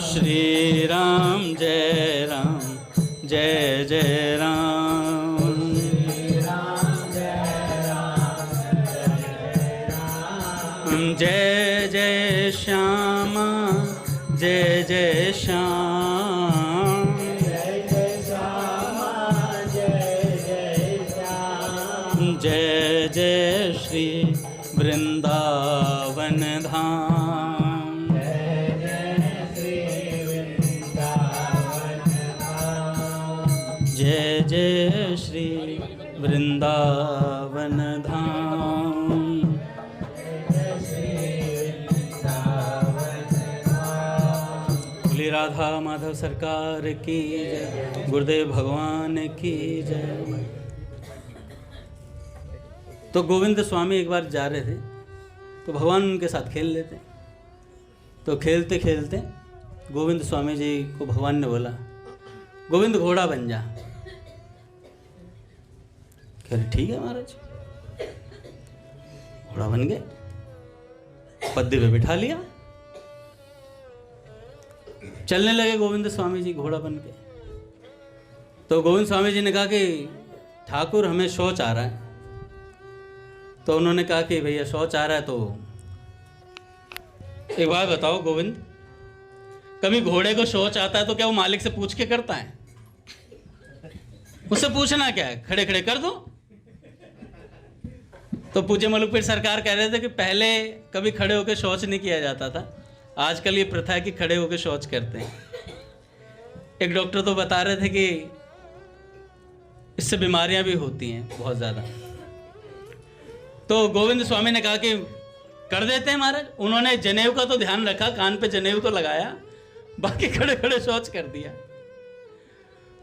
श्री राम जय राम जय जय राम, जय श्यामा जय जय श्याम, जय जय श्यामा जय जय श्याम, जय जय श्री वृंदावन धाम, जय जय श्री वृंदावन धाम, जय जय श्री वृंदावन धाम। बोली राधा माधव सरकार की जय, गुरुदेव भगवान की जय। तो गोविंद स्वामी एक बार जा रहे थे, तो भगवान उनके साथ खेल लेते। तो खेलते खेलते गोविंद स्वामी जी को भगवान ने बोला, गोविंद घोड़ा बन जा। कह रहे ठीक है महाराज। घोड़ा बन गए, पद्दे पे बिठा लिया, चलने लगे गोविंद स्वामी जी घोड़ा बन के। तो गोविंद स्वामी जी ने कहा कि ठाकुर हमें शौच आ रहा है। तो उन्होंने कहा कि भैया शौच आ रहा है तो एक बात बताओ गोविंद, कभी घोड़े को शौच आता है तो क्या वो मालिक से पूछ के करता है? उससे पूछना क्या है, खड़े खड़े कर दो। तो पूज्य मलुकपीर सरकार कह रहे थे कि पहले कभी खड़े होकर शौच नहीं किया जाता था, आजकल ये प्रथा है कि खड़े होकर शौच करते हैं। एक डॉक्टर तो बता रहे थे कि इससे बीमारियां भी होती हैं बहुत ज़्यादा। तो गोविंद स्वामी ने कहा कि कर देते हैं महाराज। उन्होंने जनेऊ का तो ध्यान रखा, कान पे जनेऊ तो लगाया, बाकी खड़े खड़े शौच कर दिया।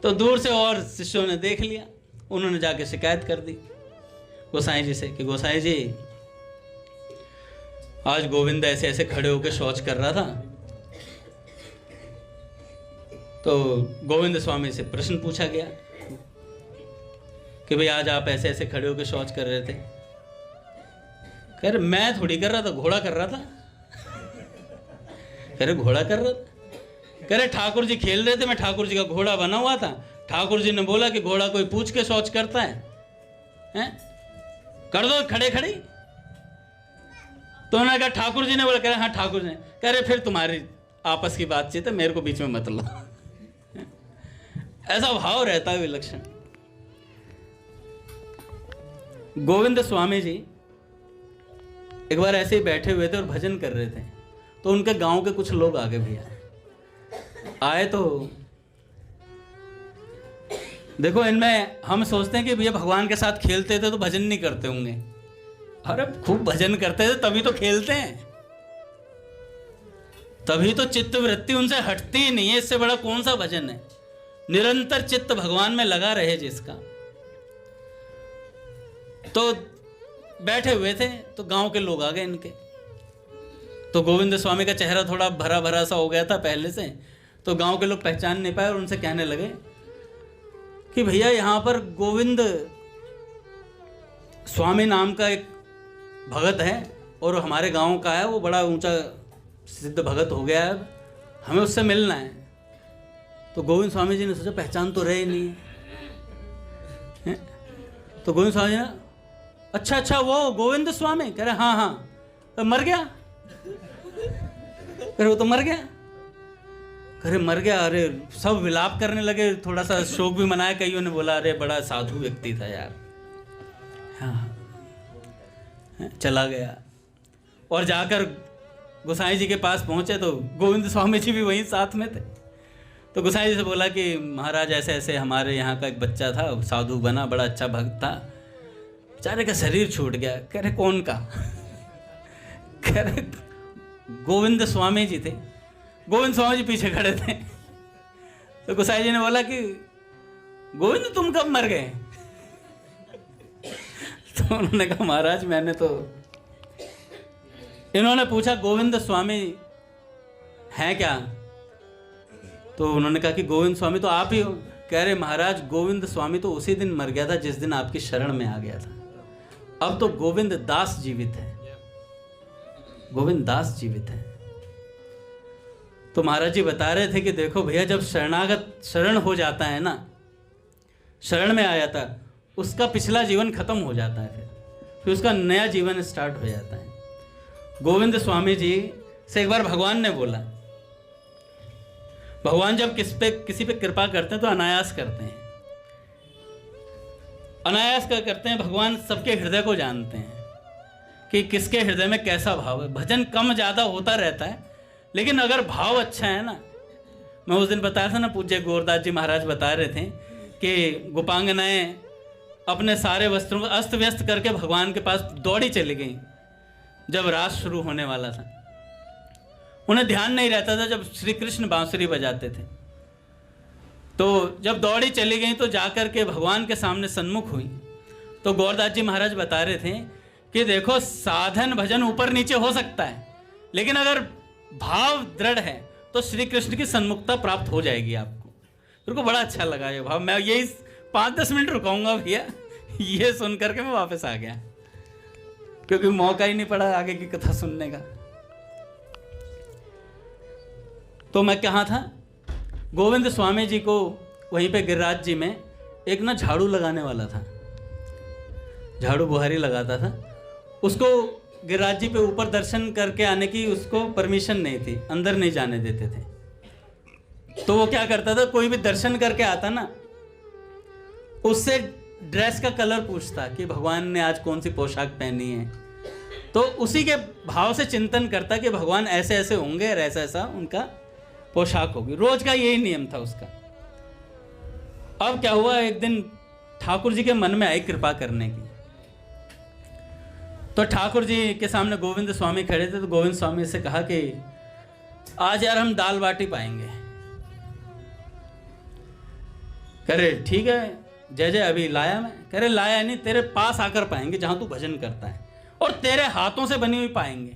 तो दूर से और शिष्यों ने देख लिया, उन्होंने जाके शिकायत कर दी गोसाई जी से कि गोसाई जी आज गोविंद ऐसे ऐसे खड़े होकर शौच कर रहा था। तो गोविंद स्वामी से प्रश्न पूछा गया कि भाई आज आप ऐसे ऐसे खड़े होकर शौच कर रहे थे। कह रहे मैं थोड़ी कर रहा था, घोड़ा कर रहा था। कह रहे घोड़ा कर रहा था? कह रहे ठाकुर जी खेल रहे थे, मैं ठाकुर जी का घोड़ा बना हुआ था। ठाकुर जी ने बोला कि घोड़ा कोई पूछ के शौच करता है, हैं? कर दो खड़े खड़े। तो उन्होंने कहा ठाकुर जी ने बोला। कह रहे हाँ ठाकुर जी ने। कह रहे फिर तुम्हारी आपस की बातचीत है, मेरे को बीच में मत लो। ऐसा भाव रहता है विलक्षण। गोविंद स्वामी जी एक बार ऐसे ही बैठे हुए थे और भजन कर रहे थे। तो उनके गांव के कुछ लोग आगे भैया आए। तो देखो इनमें हम सोचते हैं कि भैया भगवान के साथ खेलते थे तो भजन नहीं करते होंगे। अरे खूब भजन करते थे तभी तो खेलते हैं, तभी तो चित्त वृत्ति उनसे हटती ही नहीं है। इससे बड़ा कौन सा भजन है? निरंतर चित्त भगवान में लगा रहे जिसका। तो बैठे हुए थे तो गांव के लोग आ गए इनके। तो गोविंद स्वामी का चेहरा थोड़ा भरा भरा सा हो गया था पहले से। तो गांव के लोग पहचान नहीं पाए और उनसे कहने लगे कि भैया यहाँ पर गोविंद स्वामी नाम का एक भगत है और हमारे गांव का है, वो बड़ा ऊंचा सिद्ध भगत हो गया है, हमें उससे मिलना है। तो गोविंद स्वामी जी ने सोचा पहचान तो रहे नहीं है। तो गोविंद स्वामी जी ने अच्छा अच्छा वो गोविंद स्वामी? कह रहे हाँ हाँ। तो मर गया? कह रहे वो तो मर गया। कह रहे मर गया? अरे सब विलाप करने लगे, थोड़ा सा शोक भी मनाया। कईयों ने बोला अरे बड़ा साधु व्यक्ति था यार। हाँ चला गया। और जाकर गोसाई जी के पास पहुंचे तो गोविंद स्वामी जी भी वहीं साथ में थे। तो गोसाई जी से बोला कि महाराज ऐसे ऐसे हमारे यहाँ का एक बच्चा था, साधु बना, बड़ा अच्छा भक्त था, बेचारे का शरीर छूट गया। कह रहे कौन का? कह रहे गोविंद स्वामी जी थे। गोविंद स्वामी जी पीछे खड़े थे। तो गोसाई जी ने बोला कि गोविंद तुम कब मर गए? तो उन्होंने कहा महाराज मैंने तो। इन्होंने पूछा गोविंद स्वामी हैं क्या? तो उन्होंने कहा कि गोविंद स्वामी तो आप ही हो। कह रहे महाराज गोविंद स्वामी तो उसी दिन मर गया था जिस दिन आपकी शरण में आ गया था। अब तो गोविंद दास जीवित है, गोविंद दास जीवित है। तो महाराज जी बता रहे थे कि देखो भैया जब शरणागत शरण हो जाता है ना, शरण में आ जाता है, उसका पिछला जीवन खत्म हो जाता है, फिर उसका नया जीवन स्टार्ट हो जाता है। गोविंद स्वामी जी से एक बार भगवान ने बोला, भगवान जब किसी पे कृपा करते हैं तो अनायास करते हैं। अनायास क्या करते हैं? भगवान सबके हृदय को जानते हैं कि किसके हृदय में कैसा भाव है। भजन कम ज़्यादा होता रहता है, लेकिन अगर भाव अच्छा है ना, मैं उस दिन बताया था ना, पूज्य गोरदास जी महाराज बता रहे थे कि गोपांगनाएं अपने सारे वस्त्रों को अस्त व्यस्त करके भगवान के पास दौड़ी चली गई जब रास शुरू होने वाला था। उन्हें ध्यान नहीं रहता था जब श्री कृष्ण बांसुरी बजाते थे, तो जब दौड़ी चली गई तो जाकर के भगवान के सामने सन्मुख हुई। तो गोरदास जी महाराज बता रहे थे कि देखो, साधन भजन ऊपर नीचे हो सकता है, लेकिन अगर भाव दृढ़ है तो श्री कृष्ण की सन्मुखता प्राप्त हो जाएगी आपको। मेरे को बड़ा अच्छा लगा ये भाव। मैं यही 5-10 मिनट रुकाऊंगा भैया, ये सुन करके मैं वापस आ गया, क्योंकि मौका ही नहीं पड़ा आगे की कथा सुनने का। तो मैं कहाँ था? गोविंद स्वामी जी को वहीं पे गिरिराज जी में एक ना झाड़ू लगाने वाला था, झाड़ू बुहारी लगाता था। उसको गिरिराज जी पे ऊपर दर्शन करके आने की उसको परमिशन नहीं थी, अंदर नहीं जाने देते थे। तो वो क्या करता था, कोई भी दर्शन करके आता ना, उससे ड्रेस का कलर पूछता कि भगवान ने आज कौन सी पोशाक पहनी है। तो उसी के भाव से चिंतन करता कि भगवान ऐसे ऐसे होंगे और ऐसा ऐसा उनका पोशाक होगी। रोज का यही नियम था उसका। अब क्या हुआ, एक दिन ठाकुर जी के मन में आई कृपा करने की। तो ठाकुर जी के सामने गोविंद स्वामी खड़े थे, तो गोविंद स्वामी से कहा कि आज यार हम दाल बाटी पाएंगे। कह रहे ठीक है जय जय, अभी लाया मैं। कह रहे लाया नहीं, तेरे पास आकर पाएंगे जहां तू भजन करता है, और तेरे हाथों से बनी हुई पाएंगे।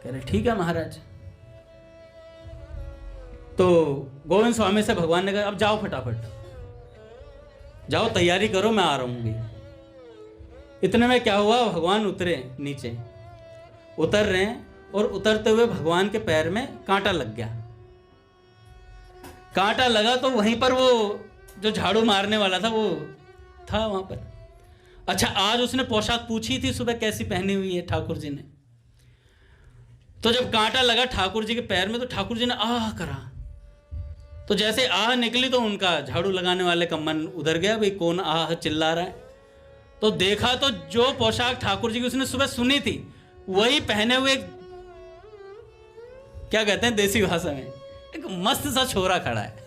कह रहे ठीक है महाराज। तो गोविंद स्वामी से भगवान ने कहा अब जाओ, फटाफट जाओ, तैयारी करो, मैं आ रहा हूँ। इतने में क्या हुआ, भगवान उतरे, नीचे उतर रहे हैं, और उतरते हुए भगवान के पैर में कांटा लग गया। कांटा लगा तो वहीं पर वो जो झाड़ू मारने वाला था वो था वहां पर। अच्छा, आज उसने पोशाक पूछी थी सुबह कैसी पहनी हुई है ठाकुर जी ने। तो जब कांटा लगा ठाकुर जी के पैर में तो ठाकुर जी ने आह करा। तो जैसे आह निकली तो उनका झाड़ू लगाने वाले का मन उधर गया, भाई कौन आह चिल्ला रहा है। तो देखा तो जो पोशाक ठाकुर जी की उसने सुबह सुनी थी वही पहने हुए, क्या कहते हैं देसी भाषा में, एक मस्त सा छोरा खड़ा है।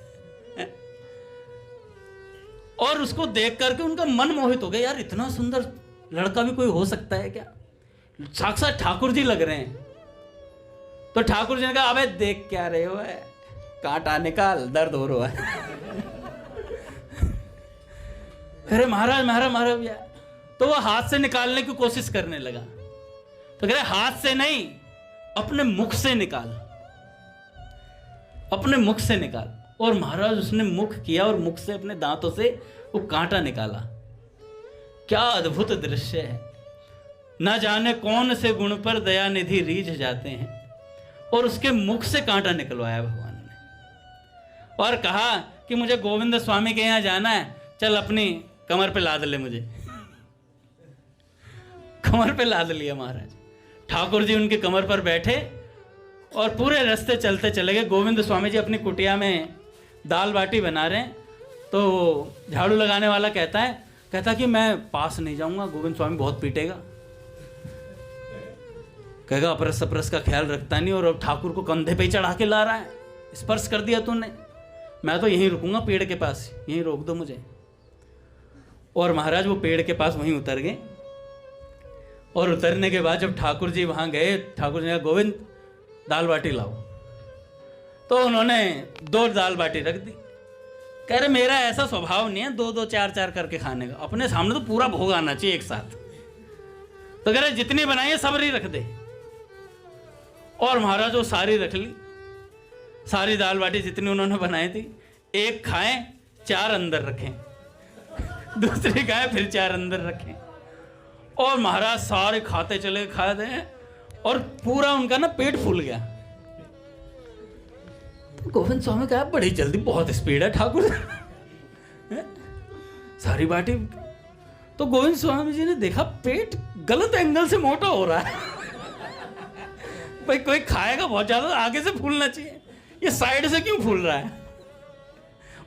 और उसको देख करके उनका मन मोहित हो गया, यार इतना सुंदर लड़का भी कोई हो सकता है क्या, साक्षात ठाकुर जी लग रहे हैं। तो ठाकुर जी ने कहा अबे देख क्या रहे हो, है कांटा निकाल, दर्द हो रहा है। अरे महाराज महाराज महाराज भैया। तो वो हाथ से निकालने की कोशिश करने लगा। तो कह रहे हाथ से नहीं, अपने मुख से निकाल, अपने मुख से निकाल। और महाराज उसने मुख किया और मुख से अपने दांतों से वो कांटा निकाला। क्या अद्भुत दृश्य है। न जाने कौन से गुण पर दया निधि रीझ जाते हैं, और उसके मुख से कांटा निकलवाया भगवान ने, और कहा कि मुझे गोविंद स्वामी के यहाँ जाना है, चल अपनी कमर पे लाद ले मुझे। कमर पे लाद लिया महाराज। ठाकुर जी उनकी कमर पर बैठे और पूरे रास्ते चलते चले गए। गोविंद स्वामी जी अपनी कुटिया में दाल बाटी बना रहे हैं। तो झाड़ू लगाने वाला कहता कि मैं पास नहीं जाऊंगा, गोविंद स्वामी बहुत पीटेगा, कहेगा अपरस अपरस का ख्याल रखता नहीं, और अब ठाकुर को कंधे पे चढ़ा के ला रहा है, स्पर्श कर दिया तूने, मैं तो यहीं रुकूंगा पेड़ के पास, यहीं रोक दो मुझे। और महाराज वो पेड़ के पास वहीं उतर गए। और उतरने के बाद जब ठाकुर जी वहां गए, ठाकुर जी ने कहा गोविंद दाल बाटी लाओ। तो उन्होंने 2 दाल बाटी रख दी। कह रहे मेरा ऐसा स्वभाव नहीं है 2-2 4-4 करके खाने का, अपने सामने तो पूरा भोग आना चाहिए एक साथ। तो कह रहे जितनी बनाई है सब रख दे। और महाराज वो सारी रख ली, सारी दाल बाटी जितनी उन्होंने बनाई थी। एक खाएं, 4 अंदर रखें, दूसरी खाएं, फिर 4 अंदर रखें। और महाराज सारे खाते चले, खाते हैं, और पूरा उनका ना पेट फूल गया। तो गोविंद स्वामी कहा बड़ी जल्दी, बहुत स्पीड है ठाकुर सारी बाटी। तो गोविंद स्वामी जी ने देखा पेट गलत एंगल से मोटा हो रहा है। भाई कोई खाएगा बहुत ज़्यादा तो आगे से फूलना चाहिए, ये साइड से क्यों फूल रहा है?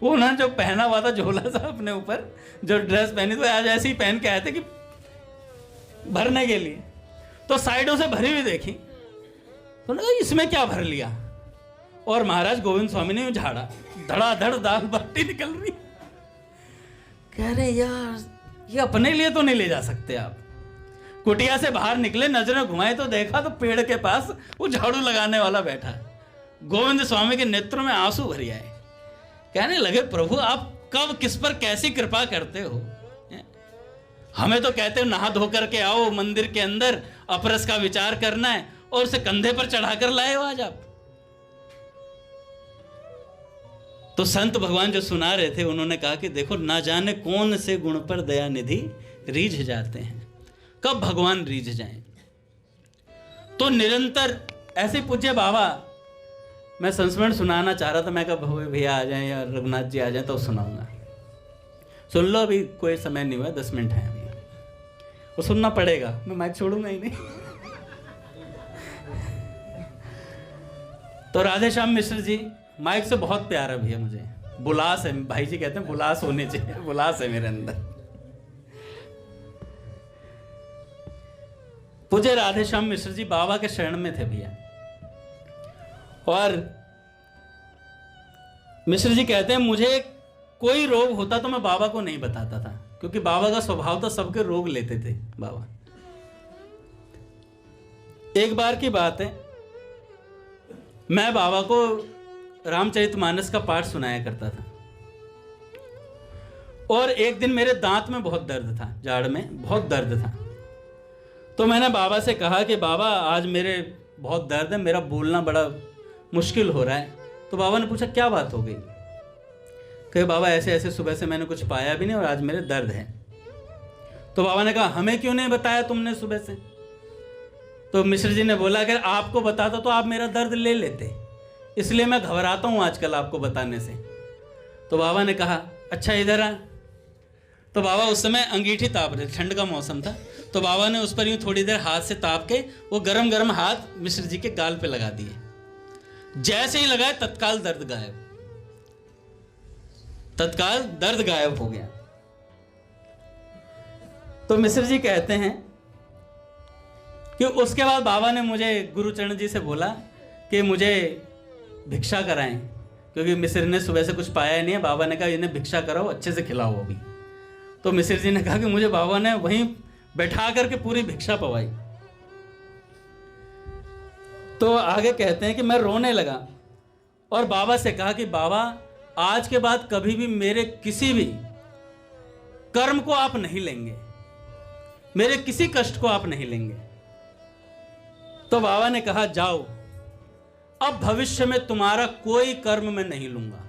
वो उन्होंने जो पहना हुआ था झोला सा अपने ऊपर, जो ड्रेस पहनी तो आज ऐसे ही पहन के आए थे कि भरने के लिए, तो साइडों से भरी हुई देखी तो लगा इसमें क्या भर लिया। और महाराज गोविंद स्वामी ने झाड़ा, धड़ाधड़ दाल बाटी निकल रही। कह रहे यार ये अपने लिए तो नहीं ले जा सकते आप। कुटिया से बाहर निकले, नजरें घुमाए तो देखा तो पेड़ के पास वो झाड़ू लगाने वाला बैठा। गोविंद स्वामी के नेत्रों में आंसू भर आए। कहने लगे प्रभु आप कब किस पर कैसी कृपा करते हो? हमें तो कहते हो नहा धो करके आओ मंदिर के अंदर, अपरस का विचार करना है, और उसे कंधे पर चढ़ाकर लाए हो आज आप। तो संत भगवान जो सुना रहे थे उन्होंने कहा कि देखो ना जाने कौन से गुण पर दया निधि रीझ जाते हैं, कब भगवान रीझ जाएं। तो निरंतर ऐसे पूज्य बाबा, मैं संस्मरण सुनाना चाह रहा था, मैं कहा भैया आ जाएं या रघुनाथ जी आ जाएं तो सुनाऊंगा। सुन लो, अभी कोई समय नहीं हुआ, 10 मिनट है अभी, वो सुनना पड़ेगा, मैं माइक छोड़ूंगा ही नहीं। तो राधे श्याम मिश्र जी माइक से बहुत प्यार है भैया मुझे, बुलास है, भाई जी कहते हैं बुलास होने चाहिए, बुलास है मेरे अंदर। पूज्य राधे श्याम मिश्र जी बाबा के शरण में थे भैया, और मिश्र जी कहते हैं मुझे कोई रोग होता तो मैं बाबा को नहीं बताता था, क्योंकि बाबा का स्वभाव था सबके रोग लेते थे बाबा। एक बार की बात है, मैं बाबा को रामचरितमानस का पाठ सुनाया करता था, और एक दिन मेरे दांत में बहुत दर्द था, जाड़ में बहुत दर्द था। तो मैंने बाबा से कहा कि बाबा आज मेरे बहुत दर्द है, मेरा बोलना बड़ा मुश्किल हो रहा है। तो बाबा ने पूछा क्या बात हो गई? कहे बाबा ऐसे ऐसे सुबह से मैंने कुछ पाया भी नहीं और आज मेरे दर्द है। तो बाबा ने कहा हमें क्यों नहीं बताया तुमने सुबह से? तो मिश्र जी ने बोला अगर आपको बताता तो आप मेरा दर्द ले लेते, इसलिए मैं घबराता हूँ आजकल आपको बताने से। तो बाबा ने कहा अच्छा इधर आ। तो बाबा उस समय अंगीठी ताप रहे, ठंड का मौसम था, तो बाबा ने उस पर यूं थोड़ी देर हाथ से ताप के वो गरम गरम हाथ मिश्र जी के गाल पे लगा दिए। जैसे ही लगाए तत्काल दर्द गायब, तत्काल दर्द गायब हो गया। तो मिश्र जी कहते हैं कि उसके बाद बाबा ने मुझे गुरुचरण जी से बोला कि मुझे भिक्षा कराएं, क्योंकि मिश्र ने सुबह से कुछ पाया ही नहीं है। बाबा ने कहा इन्हें भिक्षा कराओ, अच्छे से खिलाओ अभी। तो मिश्र जी ने कहा कि मुझे बाबा ने वहीं बैठा करके पूरी भिक्षा पवाई। तो आगे कहते हैं कि मैं रोने लगा और बाबा से कहा कि बाबा आज के बाद कभी भी मेरे किसी भी कर्म को आप नहीं लेंगे, मेरे किसी कष्ट को आप नहीं लेंगे। तो बाबा ने कहा जाओ, अब भविष्य में तुम्हारा कोई कर्म मैं नहीं लूंगा,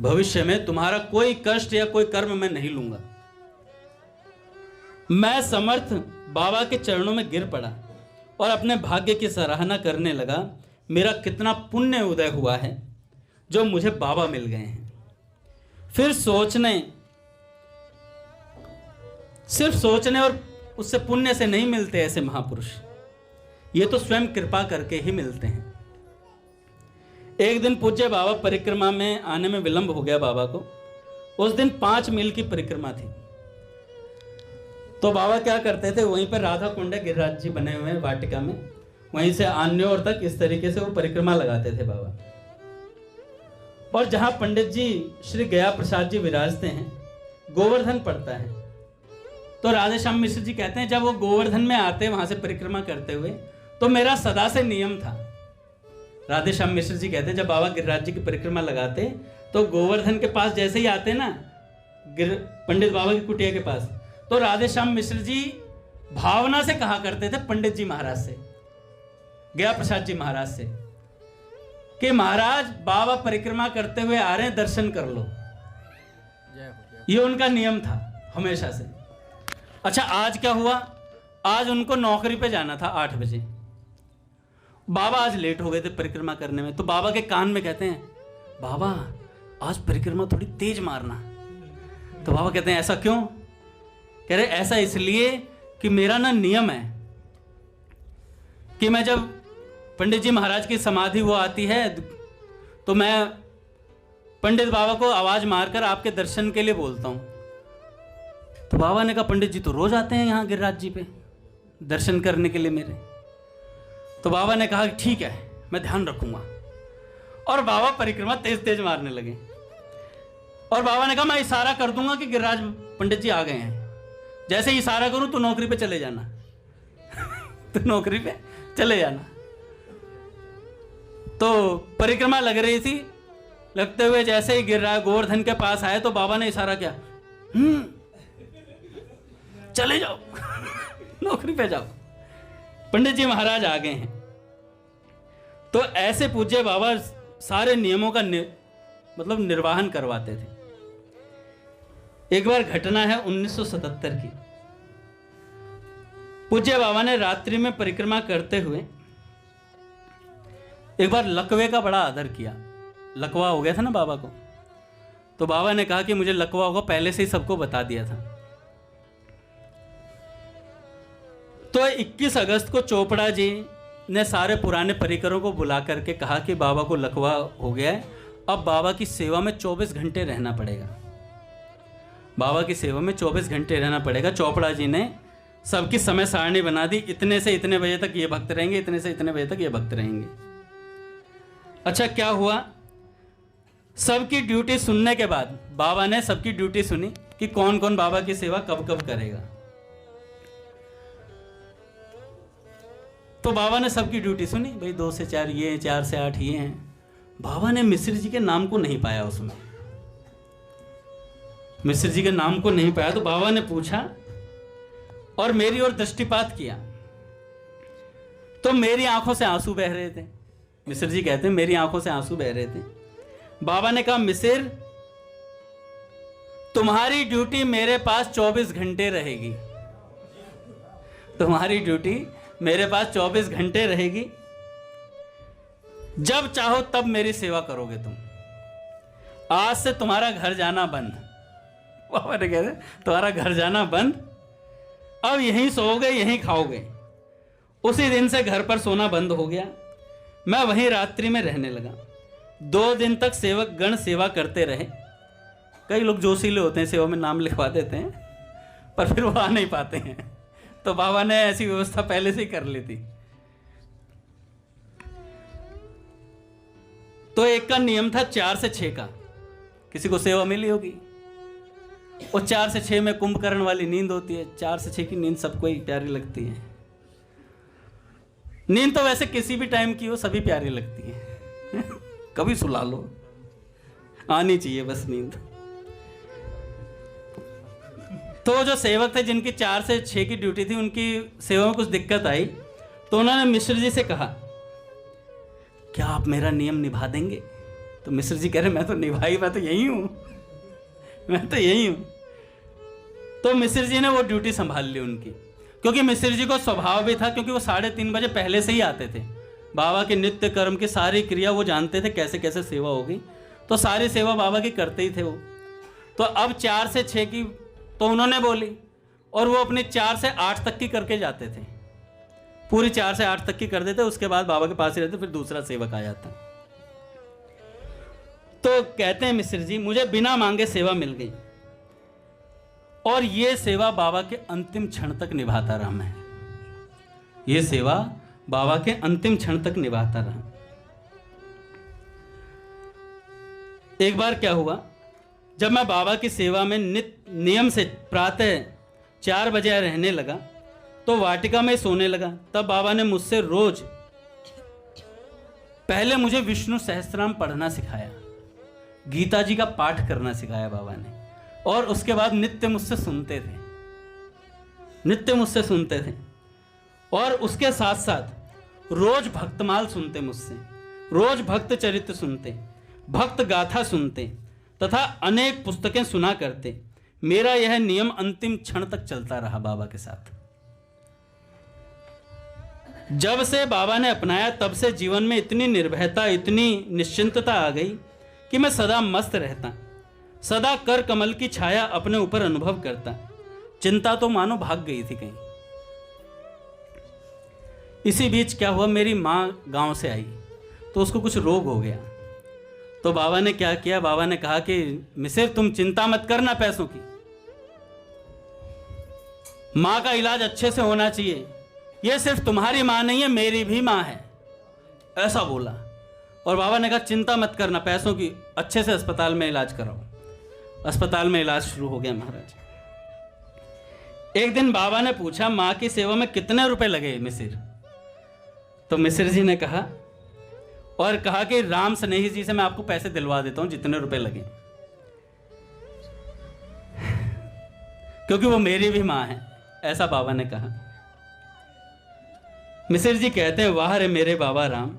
भविष्य में तुम्हारा कोई कष्ट या कोई कर्म मैं नहीं लूंगा। मैं समर्थ बाबा के चरणों में गिर पड़ा और अपने भाग्य की सराहना करने लगा, मेरा कितना पुण्य उदय हुआ है जो मुझे बाबा मिल गए हैं। फिर सिर्फ सोचने और उससे पुण्य से नहीं मिलते ऐसे महापुरुष, ये तो स्वयं कृपा करके ही मिलते हैं। एक दिन पूज्य बाबा परिक्रमा में आने में विलंब हो गया बाबा को। उस दिन 5 मील की परिक्रमा थी। तो बाबा क्या करते थे, वहीं पर राधा कुंड गिरिराज जी बने हुए हैं वाटिका में, वहीं से आन्योर तक इस तरीके से वो परिक्रमा लगाते थे बाबा। और जहां पंडित जी श्री गया प्रसाद जी विराजते हैं, गोवर्धन पड़ता है। तो राधे श्याम मिश्र जी कहते हैं जब वो गोवर्धन में आते वहां से परिक्रमा करते हुए, तो मेरा सदा से नियम था। राधे श्याम मिश्र जी कहते हैं जब बाबा गिरिराज जी की परिक्रमा लगाते तो गोवर्धन के पास जैसे ही आते ना, पंडित बाबा की कुटिया के पास, तो राधे श्याम मिश्र जी भावना से कहा करते थे पंडित जी महाराज से, गया प्रसाद जी महाराज से, कि महाराज बाबा परिक्रमा करते हुए आ रहे हैं, दर्शन कर लो। ये उनका नियम था हमेशा से। अच्छा आज क्या हुआ, आज उनको नौकरी पे जाना था 8 बजे। बाबा आज लेट हो गए थे परिक्रमा करने में। तो बाबा के कान में कहते हैं बाबा आज परिक्रमा थोड़ी तेज मारना। तो बाबा कहते हैं ऐसा क्यों? कह रहे ऐसा इसलिए कि मेरा ना नियम है कि मैं जब पंडित जी महाराज की समाधि वो आती है तो मैं पंडित बाबा को आवाज़ मारकर आपके दर्शन के लिए बोलता हूँ। तो बाबा ने कहा पंडित जी तो रोज आते हैं यहाँ गिरिराज जी पे दर्शन करने के लिए मेरे। तो बाबा ने कहा ठीक है मैं ध्यान रखूंगा। और बाबा परिक्रमा तेज तेज मारने लगे। और बाबा ने कहा मैं इशारा कर दूंगा कि गिरिराज पंडित जी आ गए हैं, जैसे ही इशारा करूं तो नौकरी पे चले जाना तो नौकरी पे चले जाना। तो परिक्रमा लग रही थी, लगते हुए जैसे ही गिरिराज गोवर्धन के पास आए तो बाबा ने इशारा किया चले जाओ नौकरी पे जाओ, पंडित जी महाराज आ गए हैं। तो ऐसे पूज्य बाबा सारे नियमों का मतलब निर्वाहन करवाते थे। एक बार घटना है 1977 की। पूज्य बाबा ने रात्रि में परिक्रमा करते हुए एक बार लकवे का बड़ा आदर किया। लकवा हो गया था ना बाबा को, तो बाबा ने कहा कि मुझे लकवा होगा, पहले से ही सबको बता दिया था। तो 21 अगस्त को चोपड़ा जी ने सारे पुराने परिकरों को बुला करके कहा कि बाबा को लकवा हो गया है, अब बाबा की सेवा में 24 घंटे रहना पड़ेगा। बाबा की सेवा में 24 घंटे रहना पड़ेगा। चोपड़ा जी ने सबकी समय सारणी बना दी, इतने से इतने बजे तक ये भक्त रहेंगे, इतने से इतने बजे तक ये भक्त रहेंगे। अच्छा क्या हुआ, सबकी ड्यूटी सुनने के बाद बाबा ने सबकी ड्यूटी सुनी कि कौन कौन बाबा की सेवा कब कब करेगा। तो बाबा ने सबकी ड्यूटी सुनी, भाई 2 से 4 ये, 4 से 8 ये हैं। बाबा ने मिश्र जी के नाम को नहीं पाया, उसमें मिश्र जी के नाम को नहीं पाया। तो बाबा ने पूछा और मेरी ओर दृष्टिपात किया, तो मेरी आंखों से आंसू बह रहे थे। मिश्र जी कहते हैं मेरी आंखों से आंसू बह रहे थे। बाबा ने कहा मिश्र तुम्हारी ड्यूटी मेरे पास 24 घंटे रहेगी, तुम्हारी ड्यूटी मेरे पास 24 घंटे रहेगी, जब चाहो तब मेरी सेवा करोगे तुम, आज से तुम्हारा घर जाना बंद। बाबा ने कहते तुम्हारा घर जाना बंद, अब यहीं सोओगे यहीं खाओगे। उसी दिन से घर पर सोना बंद हो गया, मैं वहीं रात्रि में रहने लगा। 2 दिन तक सेवक गण सेवा करते रहे। कई लोग जोशीले होते हैं, सेवा में नाम लिखवा देते हैं पर फिर वो आ नहीं पाते हैं, तो बाबा ने ऐसी व्यवस्था पहले से ही कर ली थी। तो एक का नियम था 4 से 6 का, किसी को सेवा मिली होगी। और 4 से 6 में कुंभकर्ण वाली नींद होती है। 4 से 6 की नींद सबको ही प्यारी लगती है। नींद तो वैसे किसी भी टाइम की हो सभी प्यारी लगती है कभी सुला लो, आनी चाहिए बस नींद। तो जो सेवक थे जिनकी 4 से 6 की ड्यूटी थी, उनकी सेवा में कुछ दिक्कत आई, तो उन्होंने मिश्र जी से कहा क्या आप मेरा नियम निभा देंगे। तो मिश्र जी कह रहे मैं तो निभाई, मैं तो यही हूं, मैं तो यही हूं। तो मिश्र जी ने वो ड्यूटी संभाल ली उनकी, क्योंकि मिश्र जी को स्वभाव भी था, क्योंकि वो 3:30 बजे पहले से ही आते थे। बाबा के नित्य कर्म की सारी क्रिया वो जानते थे, कैसे कैसे सेवा होगी, तो सारी सेवा बाबा की करते ही थे वो। तो अब 4 से 6 की तो उन्होंने बोली, और वो अपनी 4 से 8 तक की करके जाते थे, पूरी 4 से 8 तक की कर देते। उसके बाद बाबा के पास ही रहते, फिर दूसरा सेवक आ जाता। तो कहते हैं मिश्र जी मुझे बिना मांगे सेवा मिल गई, और ये सेवा बाबा के अंतिम क्षण तक निभाता रहा। मैं ये सेवा बाबा के अंतिम क्षण तक निभाता रहा। एक बार क्या हुआ, जब मैं बाबा की सेवा में नियम से प्रातः 4 बजे रहने लगा, तो वाटिका में सोने लगा। तब बाबा ने मुझसे रोज पहले मुझे विष्णु सहस्त्रनाम पढ़ना सिखाया, गीता जी का पाठ करना सिखाया बाबा ने, और उसके बाद नित्य मुझसे सुनते थे, नित्य मुझसे सुनते थे। और उसके साथ साथ रोज भक्तमाल सुनते मुझसे, रोज भक्त चरित्र सुनते, भक्त गाथा सुनते तथा अनेक पुस्तकें सुना करते। मेरा यह नियम अंतिम क्षण तक चलता रहा बाबा के साथ। जब से बाबा ने अपनाया तब से जीवन में इतनी निर्भयता, इतनी निश्चिंतता आ गई कि मैं सदा मस्त रहता, सदा कर कमल की छाया अपने ऊपर अनुभव करता। चिंता तो मानो भाग गई थी कहीं। इसी बीच क्या हुआ, मेरी माँ गांव से आई तो उसको कुछ रोग हो गया। तो बाबा ने क्या किया, बाबा ने कहा कि मिसिर तुम चिंता मत करना पैसों की, माँ का इलाज अच्छे से होना चाहिए, यह सिर्फ तुम्हारी माँ नहीं है मेरी भी माँ है, ऐसा बोला। और बाबा ने कहा चिंता मत करना पैसों की, अच्छे से अस्पताल में इलाज कराओ। अस्पताल में इलाज शुरू हो गया महाराज। एक दिन बाबा ने पूछा माँ की सेवा में कितने रुपए लगे मिसिर? तो मिसिर जी ने कहा और कहा कि राम स्नेही जी से मैं आपको पैसे दिलवा देता हूं जितने रुपए लगे, क्योंकि वो मेरी भी मां है, ऐसा बाबा ने कहा। मिसिर जी कहते हैं वाह रे मेरे बाबा राम,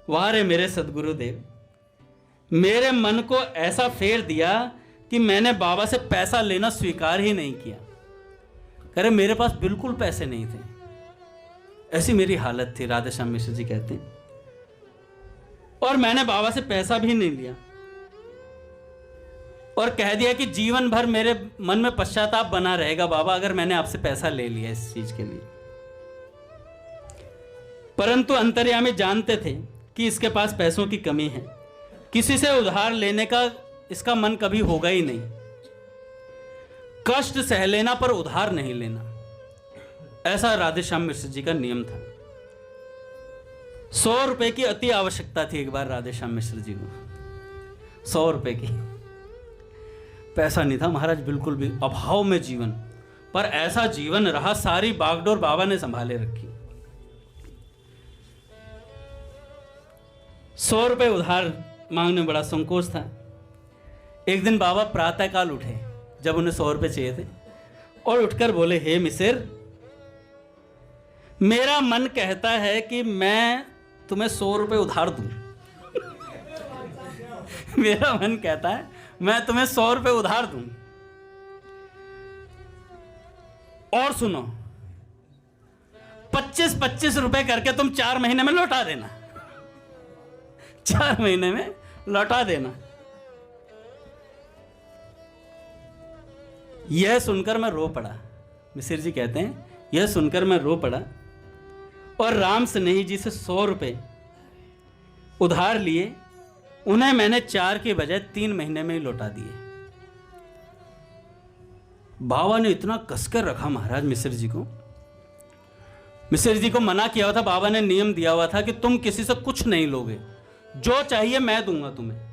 वाह रे मेरे सदगुरुदेव, मेरे मन को ऐसा फेर दिया कि मैंने बाबा से पैसा लेना स्वीकार ही नहीं किया। कह रहे मेरे पास बिल्कुल पैसे नहीं थे, ऐसी मेरी हालत थी, राधे श्याम मिश्र जी कहते हैं, और मैंने बाबा से पैसा भी नहीं लिया और कह दिया कि जीवन भर मेरे मन में पश्चाताप बना रहेगा बाबा अगर मैंने आपसे पैसा ले लिया इस चीज के लिए। परंतु अंतर्यामी जानते थे कि इसके पास पैसों की कमी है, किसी से उधार लेने का इसका मन कभी होगा ही नहीं, कष्ट सह लेना पर उधार नहीं लेना, ऐसा राधे श्याम मिश्र जी का नियम था। 100 रुपए की अति आवश्यकता थी एक बार राधे श्याम मिश्र जी को, 100 रुपए की, पैसा नहीं था महाराज बिल्कुल भी, अभाव में जीवन, पर ऐसा जीवन रहा सारी बागडोर बाबा ने संभाले रखी। 100 रुपए उधार मांगने में बड़ा संकोच था। एक दिन बाबा प्रातःकाल उठे जब उन्हें 100 रुपए चाहिए थे और उठकर बोले हे मिसिर, मेरा मन कहता है कि मैं तुम्हें 100 रुपए उधार दूं। मेरा मन कहता है मैं तुम्हें 100 रुपए उधार दूं, और सुनो 25-25 रुपए करके तुम 4 महीने में लौटा देना, 4 महीने में लौटा देना। यह सुनकर मैं रो पड़ा। मिसिर जी कहते हैं यह सुनकर मैं रो पड़ा और राम स्नेही जी से 100 रुपए उधार लिए, उन्हें मैंने 4 के बजाय 3 महीने में ही लौटा दिए। बाबा ने इतना कसकर रखा महाराज मिसिर जी को। मिसिर जी को मना किया हुआ था, बाबा ने नियम दिया हुआ था कि तुम किसी से कुछ नहीं लोगे, जो चाहिए मैं दूंगा तुम्हें।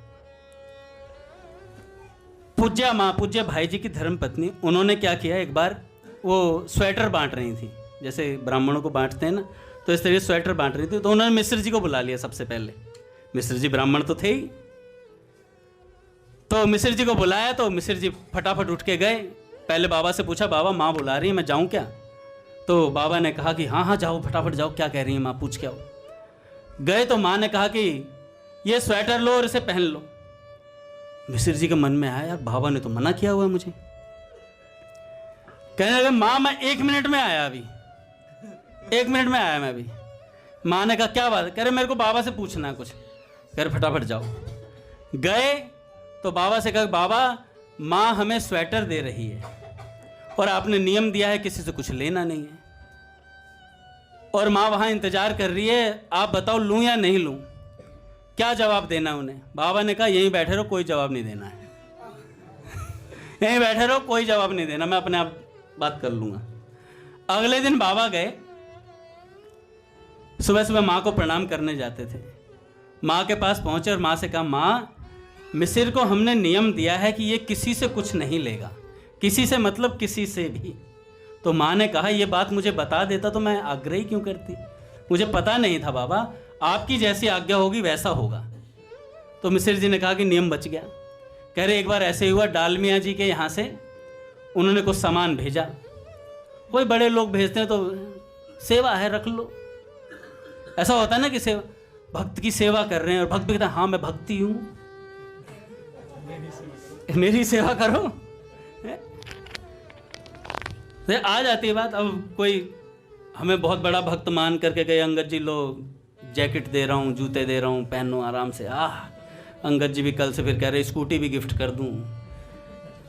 पूज्य माँ, पूज्य भाई जी की धर्म पत्नी, उन्होंने क्या किया, एक बार वो स्वेटर बांट रही थी, जैसे ब्राह्मणों को बांटते हैं ना, तो इस तरह स्वेटर बांट रही थी, तो उन्होंने मिश्र जी को बुला लिया सबसे पहले। मिश्र जी ब्राह्मण तो थे ही, तो मिश्र जी को बुलाया तो मिश्र जी फटाफट उठ के गए। पहले बाबा से पूछा बाबा माँ बुला रही है, मैं जाऊँ क्या? तो बाबा ने कहा कि हाँ हाँ जाओ, फटाफट जाओ, क्या कह रही है माँ, पूछ के आओ। गए तो माँ ने कहा कि ये स्वेटर लो और इसे पहन लो। मिश्र जी के मन में आया यार बाबा ने तो मना किया हुआ है मुझे। कहने लगे माँ मैं 1 मिनट में आया, अभी 1 मिनट में आया मैं अभी। माँ ने कहा क्या बात है? कह रहे मेरे को बाबा से पूछना है कुछ। कह रहे फटाफट जाओ। गए तो बाबा से कहा बाबा माँ हमें स्वेटर दे रही है और आपने नियम दिया है किसी से कुछ लेना नहीं है, और माँ वहाँ इंतजार कर रही है, आप बताओ लूँ या नहीं लूँ, क्या जवाब देना उन्हें? बाबा ने कहा यहीं बैठे रहो, कोई जवाब नहीं देना है। यहीं बैठे रहो, कोई जवाब नहीं देना, मैं अपने आप बात कर लूँगा। अगले दिन बाबा गए, सुबह सुबह माँ को प्रणाम करने जाते थे। माँ के पास पहुँचे और माँ से कहा माँ मिसिर को हमने नियम दिया है कि ये किसी से कुछ नहीं लेगा, किसी से मतलब किसी से भी। तो माँ ने कहा ये बात मुझे बता देता तो मैं आग्रह क्यों करती, मुझे पता नहीं था बाबा, आपकी जैसी आज्ञा होगी वैसा होगा। तो मिसिर जी ने कहा कि नियम बच गया। कह रहे एक बार ऐसे हुआ, डालमिया जी के यहाँ से उन्होंने कुछ सामान भेजा, कोई बड़े लोग भेजते हैं तो सेवा है रख लो, ऐसा होता है ना कि सेवा, भक्त की सेवा कर रहे हैं और भक्त भी कहता है हाँ मैं भक्ति हूँ, मेरी सेवा करो। तो आ जाती है बात। अब कोई हमें बहुत बड़ा भक्त मान करके गए, अंगद जी लो जैकेट दे रहा हूँ, जूते दे रहा हूँ, पहनो आराम से। अंगद जी भी कल से फिर कह रहे स्कूटी भी गिफ्ट कर दूँ,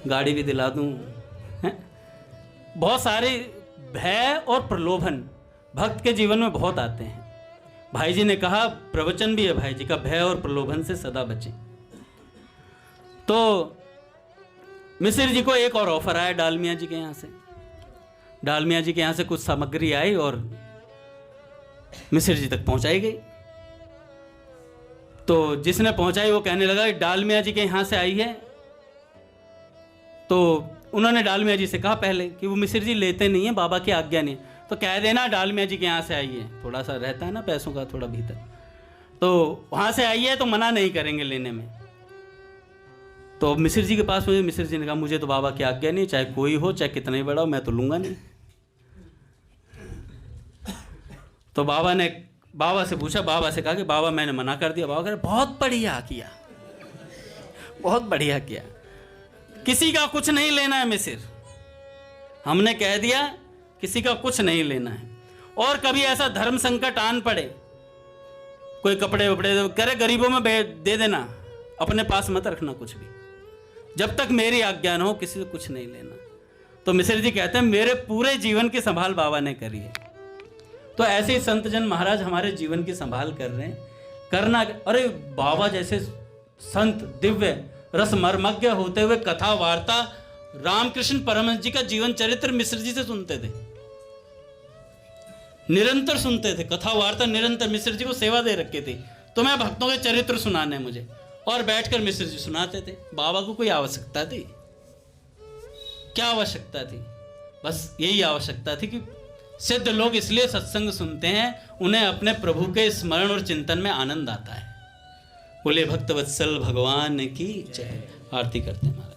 गाड़ी भी दिला दूँ। बहुत सारे भय और प्रलोभन भक्त के जीवन में बहुत आते हैं। भाई जी ने कहा, प्रवचन भी है भाई जी का, भय और प्रलोभन से सदा बचें। तो मिसिर जी को एक और ऑफर आया डालमिया जी के यहाँ से। डालमिया जी के यहाँ से कुछ सामग्री आई और मिसिर जी तक पहुंचाई गई। तो जिसने पहुंचाई वो कहने लगा कि डालमिया जी के यहाँ से आई है। तो उन्होंने डालमिया जी से कहा पहले कि वो मिसिर जी लेते नहीं है, बाबा की आज्ञा नहीं है, तो कह देना डालमिया जी के यहाँ से आई है। थोड़ा सा रहता है ना पैसों का थोड़ा भीतर, तो वहाँ से आई है तो मना नहीं करेंगे लेने में। तो मिसिर जी के पास मुझे मिसिर जी ने कहा, मुझे तो बाबा की आज्ञा नहीं, चाहे कोई हो चाहे कितना ही बड़ा हो, मैं तो लूँगा नहीं। तो बाबा से पूछा, बाबा से कहा कि बाबा मैंने मना कर दिया। बाबा कह रहे बहुत बढ़िया किया, बहुत बढ़िया किया, किसी का कुछ नहीं लेना है मिसिर, हमने कह दिया किसी का कुछ नहीं लेना है। और कभी ऐसा धर्म संकट आन पड़े, कोई कपड़े वपड़े करे गरीबों में दे देना, अपने पास मत रखना कुछ भी, जब तक मेरी आज्ञा न हो किसी से कुछ नहीं लेना। तो मिसिर जी कहते हैं मेरे पूरे जीवन की संभाल बाबा ने करी है। तो ऐसे ही संत जन महाराज हमारे जीवन की संभाल कर रहे हैं, करना। अरे बाबा जैसे संत दिव्य रस मर्मज्ञ होते हुए कथा वार्ता रामकृष्ण परमहंस जी का जीवन चरित्र मिश्र जी से सुनते थे, निरंतर सुनते थे, कथा वार्ता निरंतर। मिश्र जी को सेवा दे रखी थी, तो मैं भक्तों के चरित्र सुनाने मुझे, और बैठकर मिश्र जी सुनाते थे। बाबा को कोई आवश्यकता थी? क्या आवश्यकता थी? बस यही आवश्यकता थी कि सिद्ध लोग इसलिए सत्संग सुनते हैं, उन्हें अपने प्रभु के स्मरण और चिंतन में आनंद आता है। बोले भक्त वत्सल भगवान की जय। आरती करते हैं महाराज।